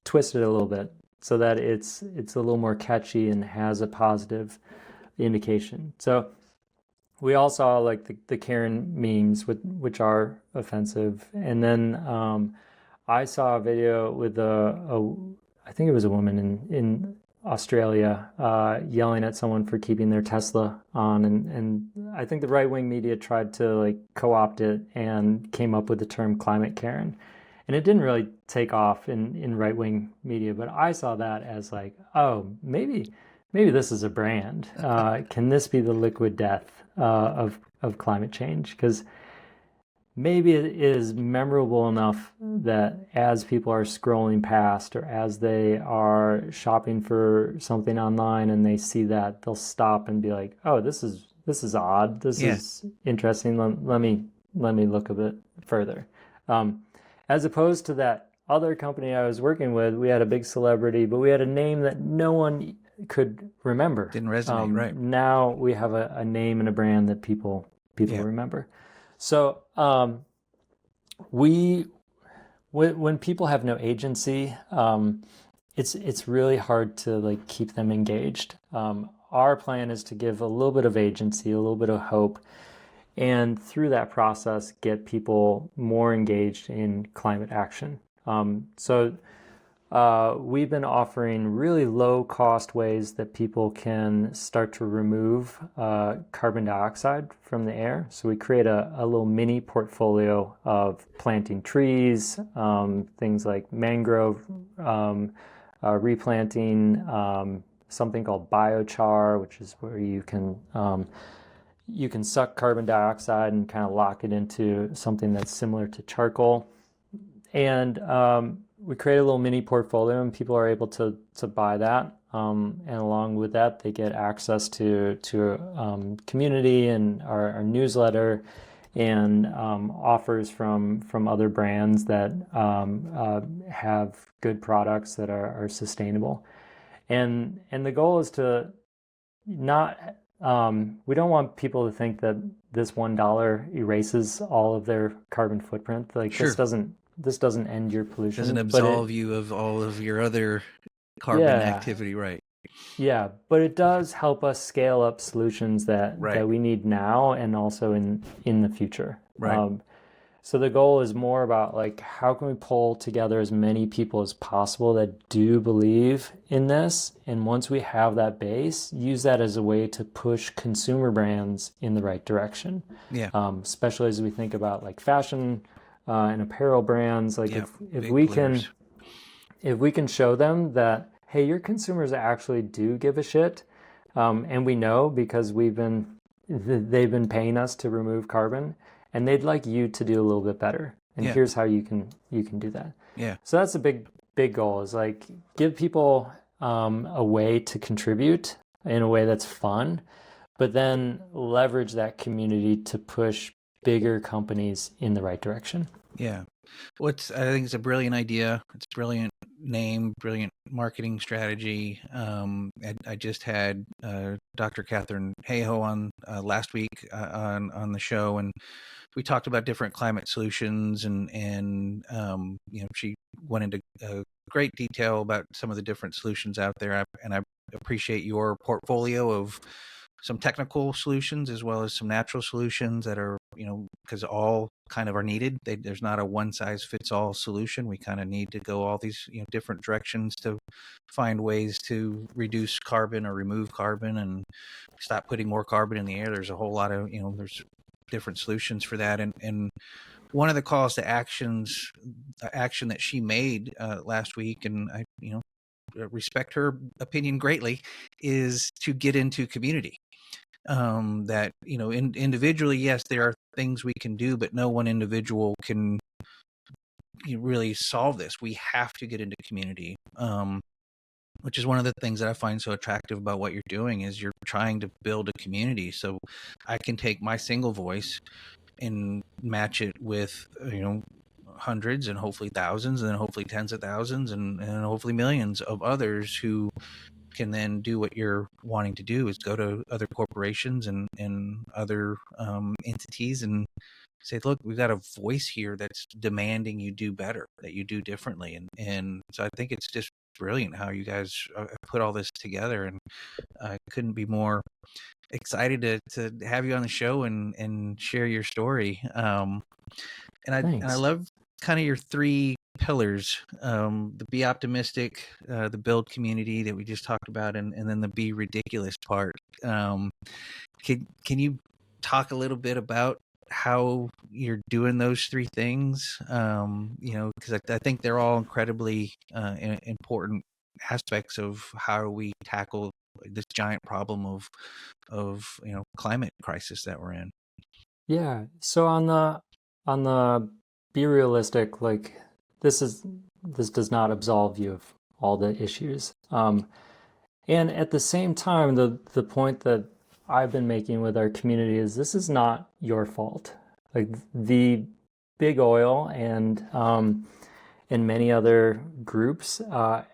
twist it a little bit so that it's a little more catchy and has a positive indication. So we all saw, like, the Karen memes, which are offensive, and then I saw a video with I think it was a woman in Australia yelling at someone for keeping their Tesla on, and I think the right-wing media tried to, like, co-opt it and came up with the term climate Karen. And it didn't really take off in right-wing media, but I saw that as like, oh, maybe this is a brand. Can this be the liquid death of climate change? Because maybe it is memorable enough that as people are scrolling past, or as they are shopping for something online and they see that, they'll stop and be like, oh, this is odd. This is interesting. Let me look a bit further. As opposed to that other company I was working with, we had a big celebrity, but we had a name that no one could remember. Didn't resonate, right? Now we have a name and a brand that people remember. So when people have no agency, it's really hard to, like, keep them engaged. Our plan is to give a little bit of agency, a little bit of hope, and through that process, get people more engaged in climate action. So we've been offering really low-cost ways that people can start to remove carbon dioxide from the air. So we create a little mini portfolio of planting trees, things like mangrove, replanting, something called biochar, which is where you can suck carbon dioxide and kind of lock it into something that's similar to charcoal. And we create a little mini portfolio, and people are able to buy that. And along with that, they get access to community and our newsletter, and offers from other brands that have good products that are sustainable. And the goal is to not... we don't want people to think that this $1 erases all of their carbon footprint. Like, sure. This doesn't end your pollution. Doesn't absolve you of all of your other carbon activity, right? Yeah, but it does help us scale up solutions that we need now and also in the future. Right. So the goal is more about like how can we pull together as many people as possible that do believe in this, and once we have that base, use that as a way to push consumer brands in the right direction. Yeah. Especially as we think about like fashion and apparel brands, like Yeah. if Big we polluters. can if we can show them that hey, your consumers actually do give a shit, and we know because they've been paying us to remove carbon, and they'd like you to do a little bit better. And Yeah. here's how you can do that. Yeah. So that's a big goal is like give people a way to contribute in a way that's fun, but then leverage that community to push bigger companies in the right direction. Yeah. I think it's a brilliant idea. It's a brilliant name, brilliant marketing strategy. I just had Dr. Catherine Hayhoe on last week on the show, and we talked about different climate solutions, and she went into great detail about some of the different solutions out there, and I appreciate your portfolio of some technical solutions as well as some natural solutions that are, because all kind of are needed. There's not a one size fits all solution. We kind of need to go all these, different directions to find ways to reduce carbon or remove carbon and stop putting more carbon in the air. There's a whole lot of, there's different solutions for that. And one of the calls to action that she made last week, and I, respect her opinion greatly, is to get into community. That individually, yes, there are things we can do, but no one individual can really solve this. We have to get into community, which is one of the things that I find so attractive about what you're doing is you're trying to build a community. So I can take my single voice and match it with hundreds and hopefully thousands and then hopefully tens of thousands and hopefully millions of others who can then do what you're wanting to do, is go to other corporations and other entities and say, look, we've got a voice here that's demanding you do better, that you do differently. And so I think it's just brilliant how you guys put all this together, and I couldn't be more excited to have you on the show and share your story. And I Thanks. love kind of your three pillars, the be optimistic, the build community that we just talked about, and then the be ridiculous part. Can you talk a little bit about how you're doing those three things? Because I think they're all incredibly important aspects of how we tackle this giant problem of climate crisis that we're in. Yeah. So on the be realistic, like this does not absolve you of all the issues. And at the same time, the point that I've been making with our community is this is not your fault. Like the big oil and many other groups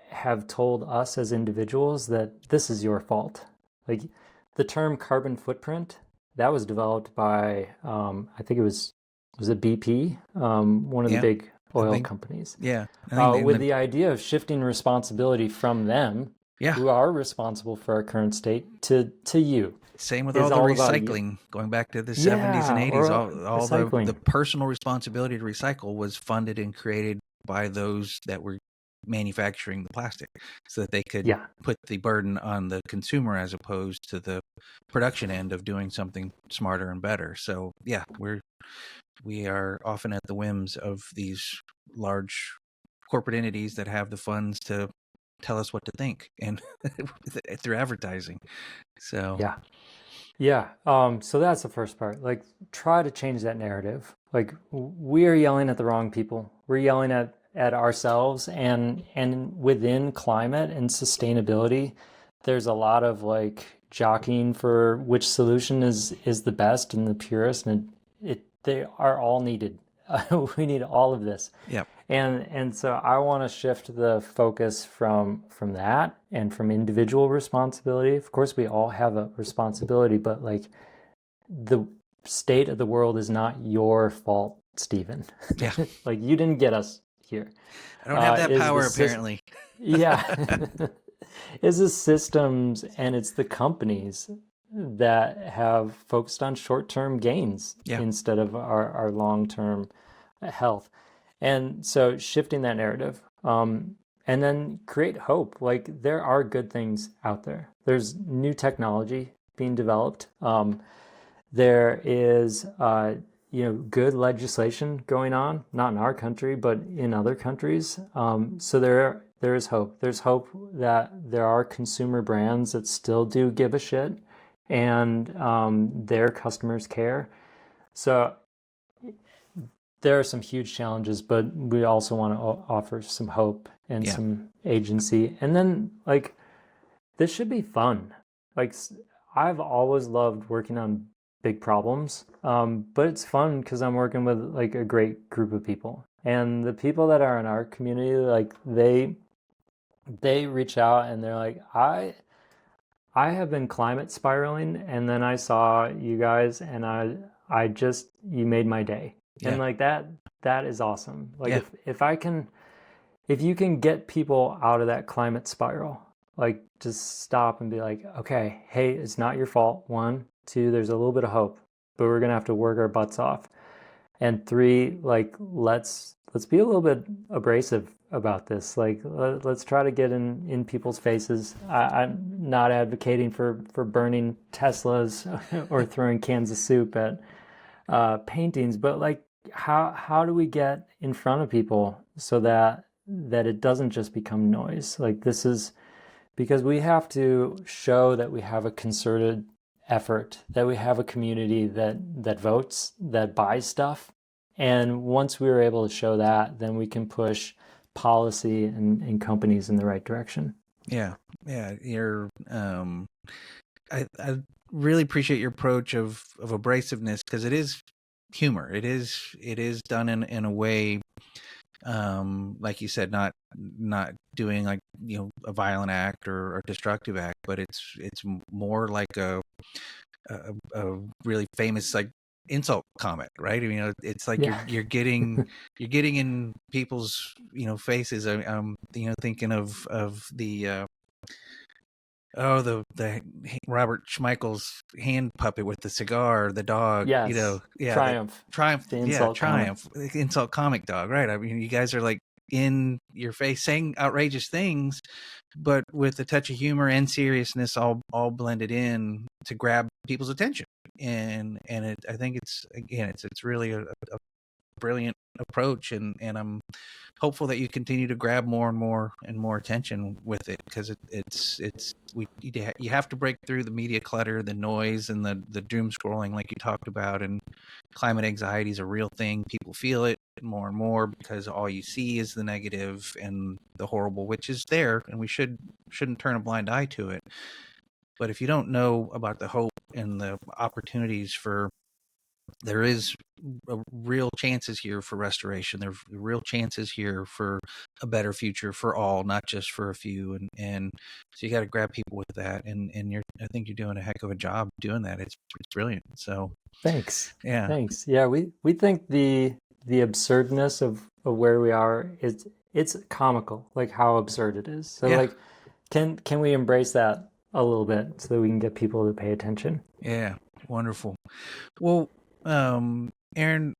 have told us as individuals that this is your fault. Like the term carbon footprint, that was developed by I think was it BP, one of the Yeah, big I oil think. companies, Yeah, I think with the idea of shifting responsibility from them, yeah. who are responsible for our current state, to you. Same with all Is the all about you. recycling, going back to the 70s and Yeah, 80s. or All the recycling. personal responsibility to recycle was funded and created by those that were manufacturing the plastic, so that they could Yeah, put the burden on the consumer as opposed to the production end of doing something smarter and better. So yeah, we are often at the whims of these large corporate entities that have the funds to tell us what to think, and through advertising. So yeah. Yeah, so that's the first part. Like, try to change that narrative. Like, we are yelling at the wrong people. We're yelling at ourselves, and within climate and sustainability, there's a lot of like jockeying for which solution is the best and the purest, and they are all needed. We need all of this. yeah, And so I want to shift the focus from that and from individual responsibility. Of course, we all have a responsibility, but like the state of the world is not your fault, Stephen. yeah. Like you didn't get us here. I don't have that Is the power apparently. yeah, is the systems and it's the companies that have focused on short-term gains Yeah, instead of our long-term health. And so shifting that narrative, and then create hope. Like there are good things out there. There's new technology being developed. There is, good legislation going on, not in our country, but in other countries. So there is hope. There's hope that there are consumer brands that still do give a shit, and their customers care. So there are some huge challenges, but we also want to offer some hope and some agency. And then, like, this should be fun. Like, I've always loved working on big problems, but it's fun because I'm working with like a great group of people. And the people that are in our community, like they reach out and they're like, I have been climate spiraling, and then I saw you guys, and I just, you made my day. And like that is awesome. Like if you can get people out of that climate spiral, like just stop and be like, okay, hey, it's not your fault. 1, 2, there's a little bit of hope, but we're gonna have to work our butts off. And 3, like let's be a little bit abrasive about this. Like let's try to get in people's faces. I'm not advocating for burning Teslas or throwing cans of soup at paintings, but like how do we get in front of people so that it doesn't just become noise? Like this is because we have to show that we have a concerted effort, that we have a community that votes, that buys stuff. And once we are able to show that, then we can push policy and companies in the right direction. Yeah. You're I really appreciate your approach of abrasiveness, because it is humor. It is done in a way, like you said, not doing like, a violent act or destructive act, but it's more like a really famous like insult comic, right? I mean, it's like you're getting in people's faces. I'm thinking of the the Robert Schmeichel's hand puppet with the cigar, the dog, Yes. Triumph. The insult Triumph, insult comic dog, right? I mean, you guys are like in your face saying outrageous things, but with a touch of humor and seriousness all blended in to grab people's attention. And I think it's really a brilliant approach, and I'm hopeful that you continue to grab more and more attention with it, because you have to break through the media clutter, the noise, and the doom scrolling like you talked about. And climate anxiety is a real thing. People feel it more and more because all you see is the negative and the horrible, which is there, and we shouldn't turn a blind eye to it. But if you don't know about the hope and the opportunities there is real chances here for restoration. There are real chances here for a better future for all, not just for a few. And so you got to grab people with that. And I think you're doing a heck of a job doing that. It's brilliant. So thanks. Yeah. Thanks. Yeah. We think the absurdness of where we are it's comical, like how absurd it is. So like, can we embrace that a little bit so that we can get people to pay attention? Yeah. Wonderful. Well, Aaron,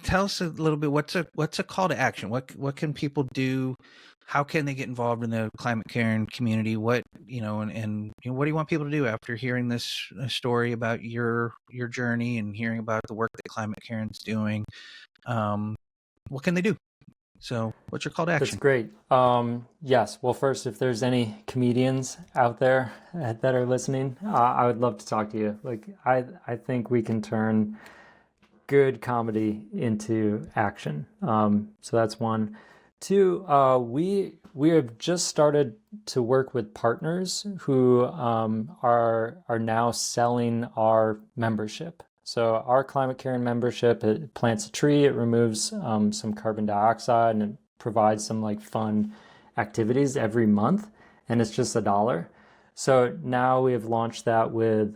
tell us a little bit, what's a call to action? What can people do? How can they get involved in the climate caring community? What, and what do you want people to do after hearing this story about your journey and hearing about the work that Climate Caring's doing? What can they do? So what's your call to action? That's great. Yes. Well, first, if there's any comedians out there that are listening, I would love to talk to you. Like, I think we can turn good comedy into action. So that's 1. 2, we have just started to work with partners who are now selling our membership. So our Climate Caring membership, it plants a tree, it removes some carbon dioxide, and it provides some like fun activities every month, and it's just $1. So now we have launched that with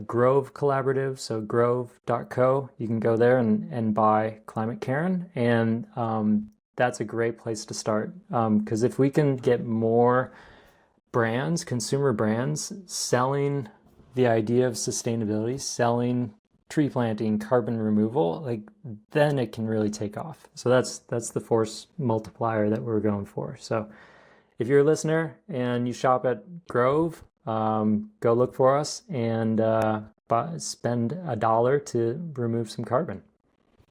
Grove Collaborative, so grove.co. You can go there and buy Climate Caring, and that's a great place to start, because if we can get more brands, consumer brands, selling the idea of sustainability, selling tree planting, carbon removal, like then it can really take off. So that's the force multiplier that we're going for. So if you're a listener and you shop at Grove, go look for us and spend $1 to remove some carbon.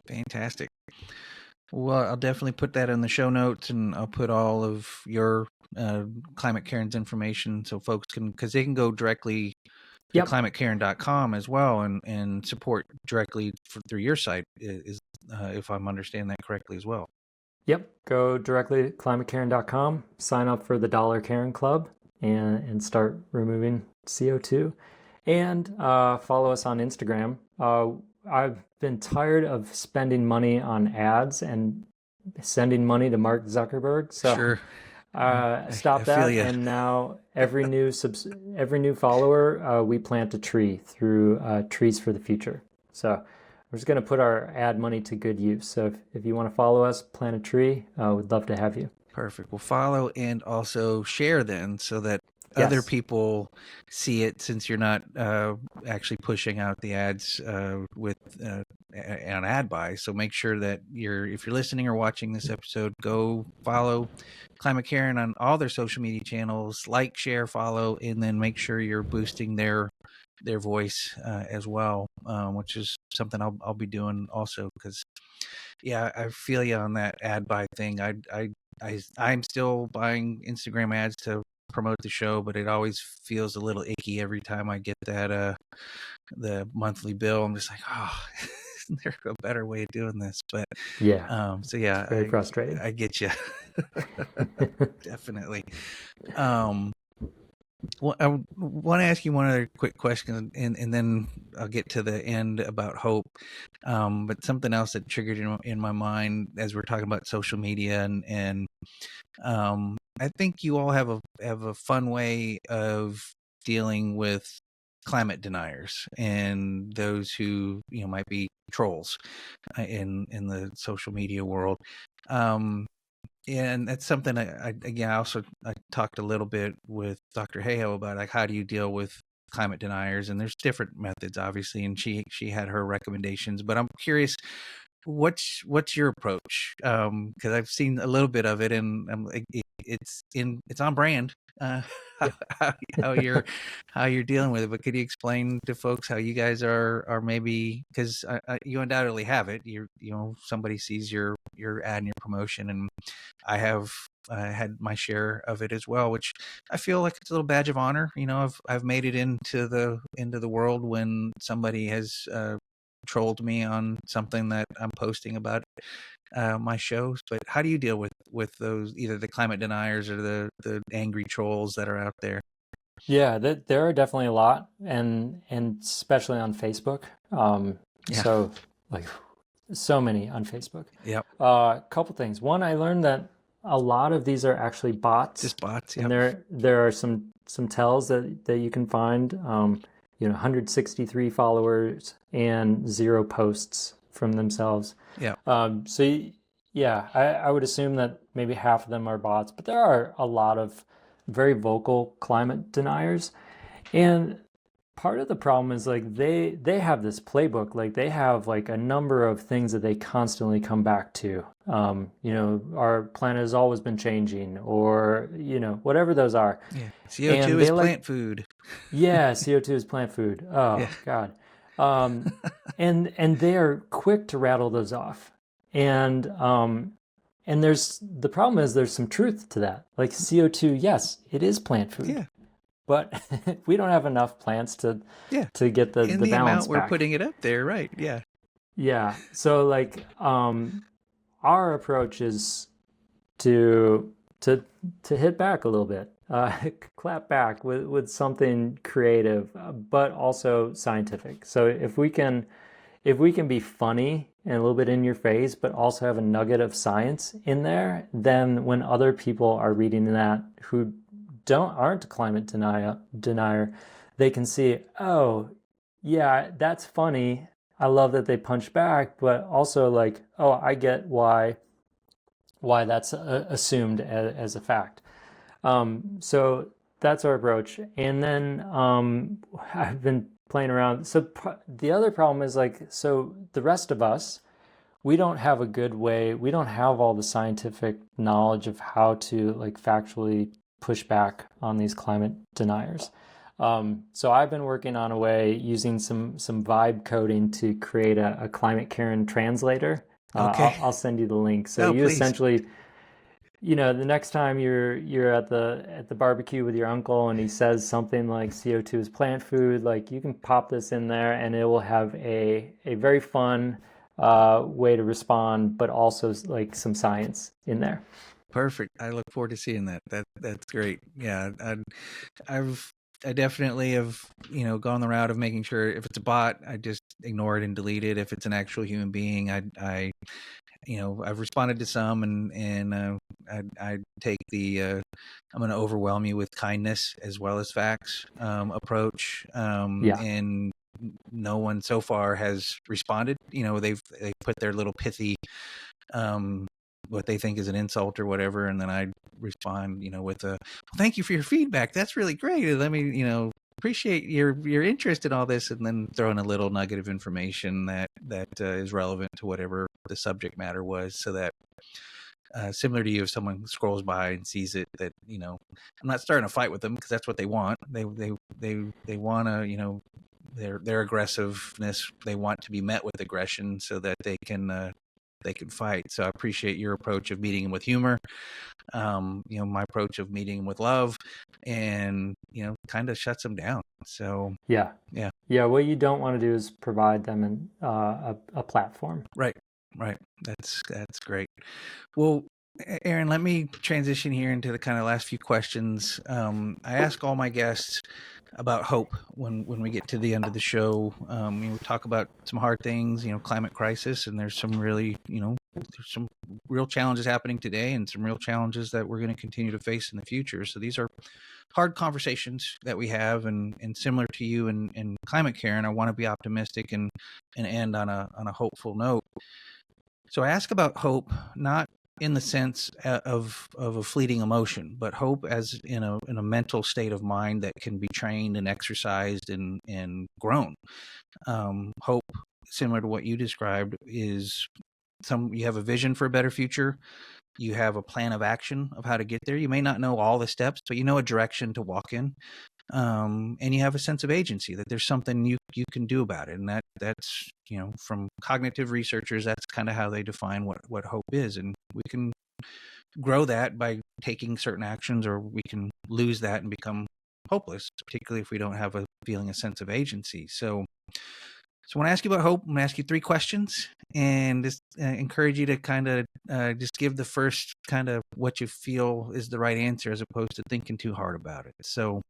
Fantastic. Well, I'll definitely put that in the show notes, and I'll put all of your Climate Cairns information so folks can, because they can go directly to Yep. climatecairn.com as well and support directly through your site, if I'm understanding that correctly as well. Yep. Go directly to climatecairn.com, sign up for the Dollar Cairn Club, and start removing CO2. And follow us on Instagram. I've been tired of spending money on ads and sending money to Mark Zuckerberg. So Sure. stop I that. feel ya. And now every new follower, we plant a tree through Trees for the Future. So we're just going to put our ad money to good use. So if you want to follow us, plant a tree, we'd love to have you. Perfect. Well, follow and also share then, so that Yes. other people see it, since you're not actually pushing out the ads with an ad buy. So make sure that if you're listening or watching this episode, go follow Climate Cairn on all their social media channels, like, share, follow, and then make sure you're boosting their voice as well, which is something I'll be doing also, because yeah, I feel you on that ad buy thing. I'm still buying Instagram ads to promote the show, but it always feels a little icky every time I get that the monthly bill. I'm just like, oh, isn't there a better way of doing this? But Yeah. so yeah, It's very frustrating. I get you. Definitely. Well, I want to ask you one other quick question, and then I'll get to the end about hope. But something else that triggered in my mind as we're talking about social media, and I think you all have a fun way of dealing with climate deniers and those who might be trolls in the social media world. And that's something I talked a little bit with Dr. Hayhoe about, like, how do you deal with climate deniers? And there's different methods, obviously, and she had her recommendations. But I'm curious, what's your approach? Because I've seen a little bit of it, and it's on brand. How you're dealing with it. But could you explain to folks how you guys are maybe, because you undoubtedly have it. Somebody sees your ad and your promotion, and I have had my share of it as well, which I feel like it's a little badge of honor. I've made it into the world when somebody has trolled me on something that I'm posting about my shows. But how do you deal with those, either the climate deniers or the angry trolls that are out there? Yeah, there are definitely a lot, and especially on Facebook. Yeah. So like so many on Facebook. Yep. Couple things. One, I learned that a lot of these are actually bots. Just bots. And Yep. there are some tells that you can find. 163 followers and 0 posts from themselves. Yeah. So yeah, I would assume that maybe half of them are bots, but there are a lot of very vocal climate deniers. And part of the problem is, like, they have this playbook, like they have like a number of things that they constantly come back to. Our planet has always been changing, or whatever those are. Yeah. CO2 is plant food. Yeah, CO2 is plant food. Oh Yeah. God. And they are quick to rattle those off. And there's the problem is there's some truth to that. Like CO2, yes, it is plant food. Yeah. But we don't have enough plants to get the In the balance amount we're back. putting it up there, right? Yeah. Yeah. So like our approach is to hit back a little bit, clap back with something creative, but also scientific. So if we can be funny and a little bit in your face, but also have a nugget of science in there, then when other people are reading that who aren't a climate denier, they can see, oh yeah, that's funny. I love that they punch back, but also like, oh, I get why that's assumed as a fact. So that's our approach. And then I've been playing around. So the other problem is like, so the rest of us, we don't have a good way, we don't have all the scientific knowledge of how to like factually push back on these climate deniers. So I've been working on a way using some vibe coding to create a climate Karen translator. Okay. I'll send you the link. So Oh, you please. essentially, the next time you're at the barbecue with your uncle and he says something like CO2 is plant food, like you can pop this in there and it will have a very fun way to respond, but also like some science in there. Perfect. I look forward to seeing that. That's great. Yeah, I've I definitely have, gone the route of making sure if it's a bot, I just ignore it and delete it. If it's an actual human being, I've responded to some, and I take the I'm going to overwhelm you with kindness as well as facts approach, Yeah. and no one so far has responded. They put their little pithy what they think is an insult or whatever, and then I respond, with a, well, thank you for your feedback. That's really great. Let me, appreciate your interest in all this, and then throw in a little nugget of information that is relevant to whatever the subject matter was, so that similar to you, if someone scrolls by and sees it, that I'm not starting a fight with them, because that's what they want. They want to, their aggressiveness. They want to be met with aggression so that they can fight. So I appreciate your approach of meeting them with humor. My approach of meeting them with love, and kind of shuts them down. So Yeah. yeah, Yeah. What you don't want to do is provide them a platform. right. That's great. Well, Aaron, let me transition here into the kind of last few questions. I ask all my guests about hope when we get to the end of the show. We talk about some hard things, climate crisis, and there's some really, there's some real challenges happening today, and some real challenges that we're going to continue to face in the future. So these are hard conversations that we have, and similar to you and climate Karen, I want to be optimistic and end on a hopeful note. So I ask about hope, not in the sense of a fleeting emotion, but hope as in a mental state of mind that can be trained and exercised and grown. Hope, similar to what you described, is you have a vision for a better future. You have a plan of action of how to get there. You may not know all the steps, but you know a direction to walk in. And you have a sense of agency, that there's something you can do about it, and that's from cognitive researchers, that's kind of how they define what hope is, and we can grow that by taking certain actions, or we can lose that and become hopeless, particularly if we don't have a sense of agency. So when I ask you about hope, I'm going to ask you 3 questions, and just encourage you to kind of just give the first kind of what you feel is the right answer, as opposed to thinking too hard about it. So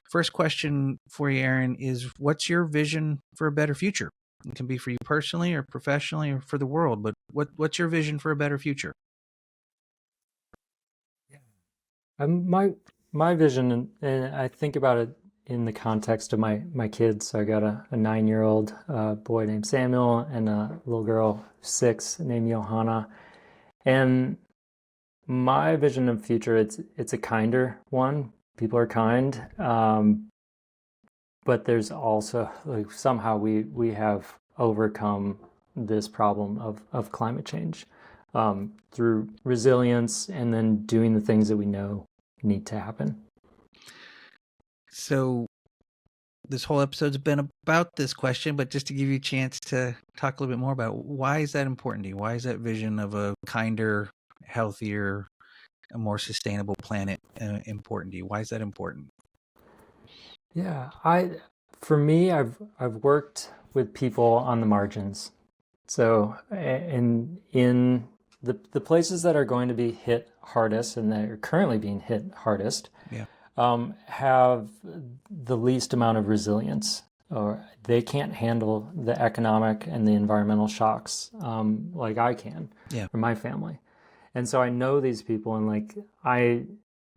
first question for you, Aaron, is what's your vision for a better future? It can be for you personally or professionally or for the world, but what's your vision for a better future? My vision, and I think about it in the context of my kids. So I got a 9-year-old boy named Samuel and a little girl 6 named Johanna. And my vision of future, it's a kinder one. People are kind, but there's also like somehow we have overcome this problem of climate change through resilience, and then doing the things that we know need to happen. So this whole episode's been about this question, but just to give you a chance to talk a little bit more about, why is that important to you? Why is that vision of a kinder, healthier, a more sustainable planet important to you? Why is that important? Yeah, for me, I've worked with people on the margins. So in the places that are going to be hit hardest, and that are currently being hit hardest, Yeah. Have the least amount of resilience, or they can't handle the economic and the environmental shocks like I can, Yeah. or my family. And so I know these people, and like I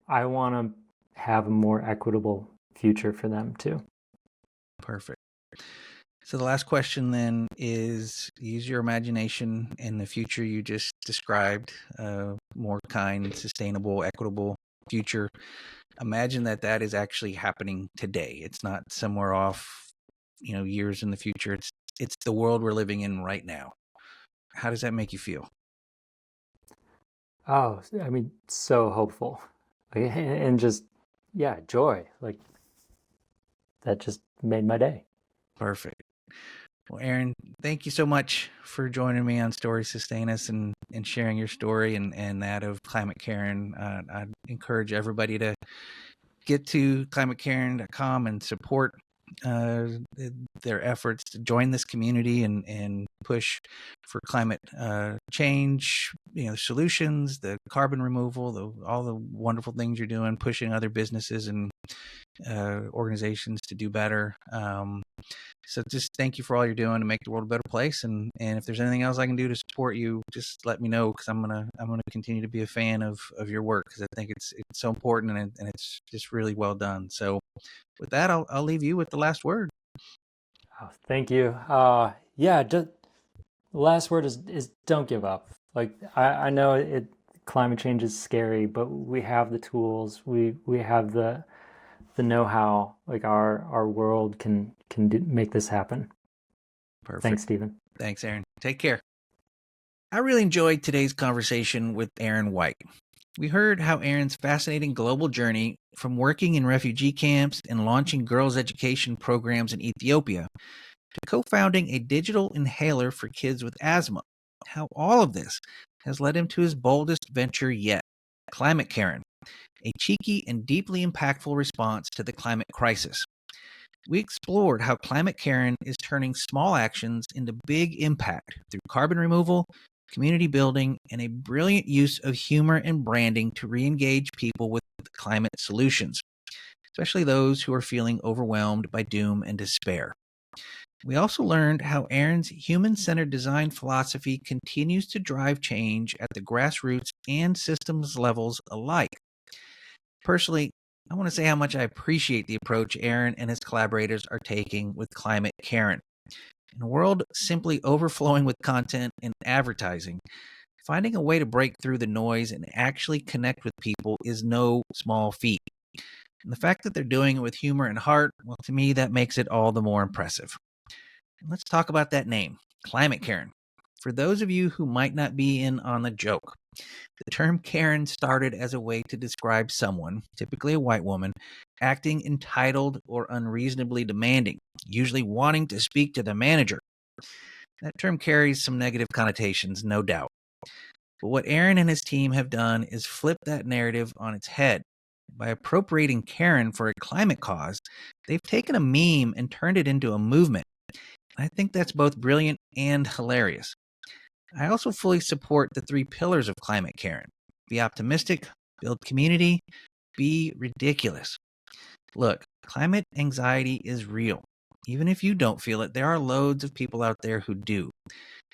want to have a more equitable future for them too. Perfect. So the last question then is, use your imagination in the future you just described, more kind, sustainable, equitable future. Imagine that is actually happening today. It's not somewhere off years in the future. It's the world we're living in right now. How does that make you feel? Oh, I mean, so hopeful. Like, and just, yeah, joy. Like, that just made my day. Perfect. Well, Aaron, thank you so much for joining me on Stories Sustain Us and sharing your story and that of Climate Karen. I encourage everybody to get to climatecaring.com and support uh, their efforts to join this community and push for climate change, solutions, the carbon removal, all the wonderful things you're doing, pushing other businesses and organizations to do better. So just thank you for all you're doing to make the world a better place. And if there's anything else I can do to support you, just let me know, because I'm gonna continue to be a fan of your work, because I think it's so important and it's just really well done. So with that, I'll leave you with the last word. Oh, thank you. Yeah, just the last word is don't give up. Like I know climate change is scary, but we have the tools. We have the know-how. Like our world can make this happen. Perfect. Thanks, Steven. Thanks, Aaron. Take care. I really enjoyed today's conversation with Aaron White. We heard how Aaron's fascinating global journey from working in refugee camps and launching girls' education programs in Ethiopia to co-founding a digital inhaler for kids with asthma, how all of this has led him to his boldest venture yet, Climate Karen, a cheeky and deeply impactful response to the climate crisis. We explored how Climate Karen is turning small actions into big impact through carbon removal, community building, and a brilliant use of humor and branding to re-engage people with climate solutions, especially those who are feeling overwhelmed by doom and despair. We also learned how Aaron's human-centered design philosophy continues to drive change at the grassroots and systems levels alike. Personally, I want to say how much I appreciate the approach Aaron and his collaborators are taking with Climate Karen. In a world simply overflowing with content and advertising, finding a way to break through the noise and actually connect with people is no small feat. And the fact that they're doing it with humor and heart, well, to me, that makes it all the more impressive. And let's talk about that name, Climate Karen. For those of you who might not be in on the joke, the term Karen started as a way to describe someone, typically a white woman, acting entitled or unreasonably demanding, usually wanting to speak to the manager. That term carries some negative connotations, no doubt. But what Aaron and his team have done is flip that narrative on its head. By appropriating Karen for a climate cause, they've taken a meme and turned it into a movement. I think that's both brilliant and hilarious. I also fully support the 3 pillars of Climate Karen: be optimistic, build community, be ridiculous. Look, climate anxiety is real. Even if you don't feel it, there are loads of people out there who do.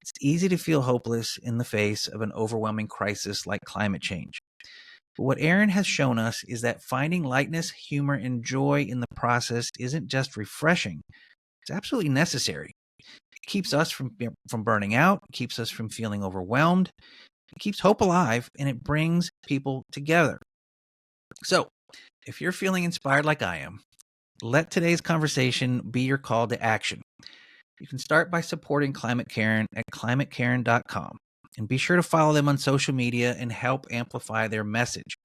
It's easy to feel hopeless in the face of an overwhelming crisis like climate change. But what Aaron has shown us is that finding lightness, humor, and joy in the process isn't just refreshing, it's absolutely necessary. It keeps us from burning out, it keeps us from feeling overwhelmed, it keeps hope alive, and it brings people together. So, if you're feeling inspired like I am, let today's conversation be your call to action. You can start by supporting Climate Karen at climatecaring.com, and be sure to follow them on social media and help amplify their message.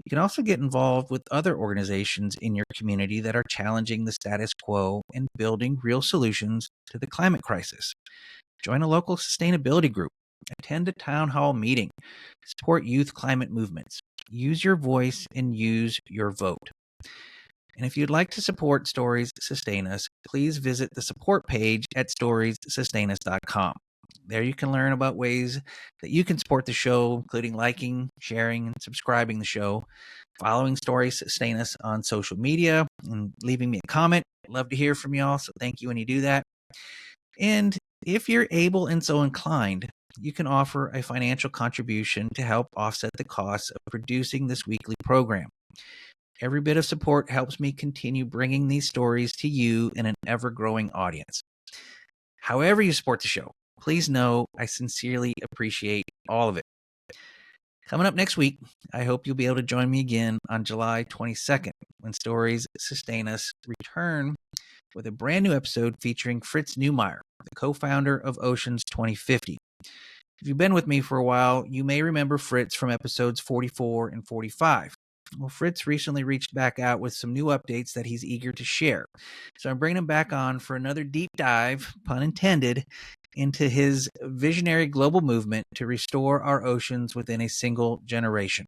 You can also get involved with other organizations in your community that are challenging the status quo and building real solutions to the climate crisis. Join a local sustainability group, attend a town hall meeting, support youth climate movements, use your voice, and use your vote. And if you'd like to support Stories Sustain Us, please visit the support page at storiessustainus.com. There you can learn about ways that you can support the show, including liking, sharing, and subscribing the show, following Stories Sustain Us on social media, and leaving me a comment. I'd love to hear from y'all, so thank you when you do that. And if you're able and so inclined, you can offer a financial contribution to help offset the costs of producing this weekly program. Every bit of support helps me continue bringing these stories to you and an ever-growing audience. However you support the show, please know I sincerely appreciate all of it. Coming up next week, I hope you'll be able to join me again on July 22nd when Stories Sustain Us return with a brand new episode featuring Fritz Neumeyer, the co-founder of Oceans 2050. If you've been with me for a while, you may remember Fritz from episodes 44 and 45. Well, Fritz recently reached back out with some new updates that he's eager to share. So I'm bringing him back on for another deep dive, pun intended, into his visionary global movement to restore our oceans within a single generation.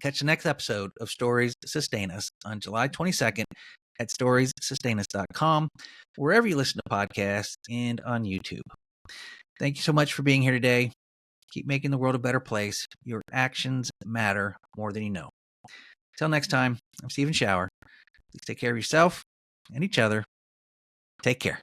Catch the next episode of Stories Sustain Us on July 22nd at storiessustainus.com, wherever you listen to podcasts, and on YouTube. Thank you so much for being here today. Keep making the world a better place. Your actions matter more than you know. Till next time, I'm Steven Schauer. Please take care of yourself and each other. Take care.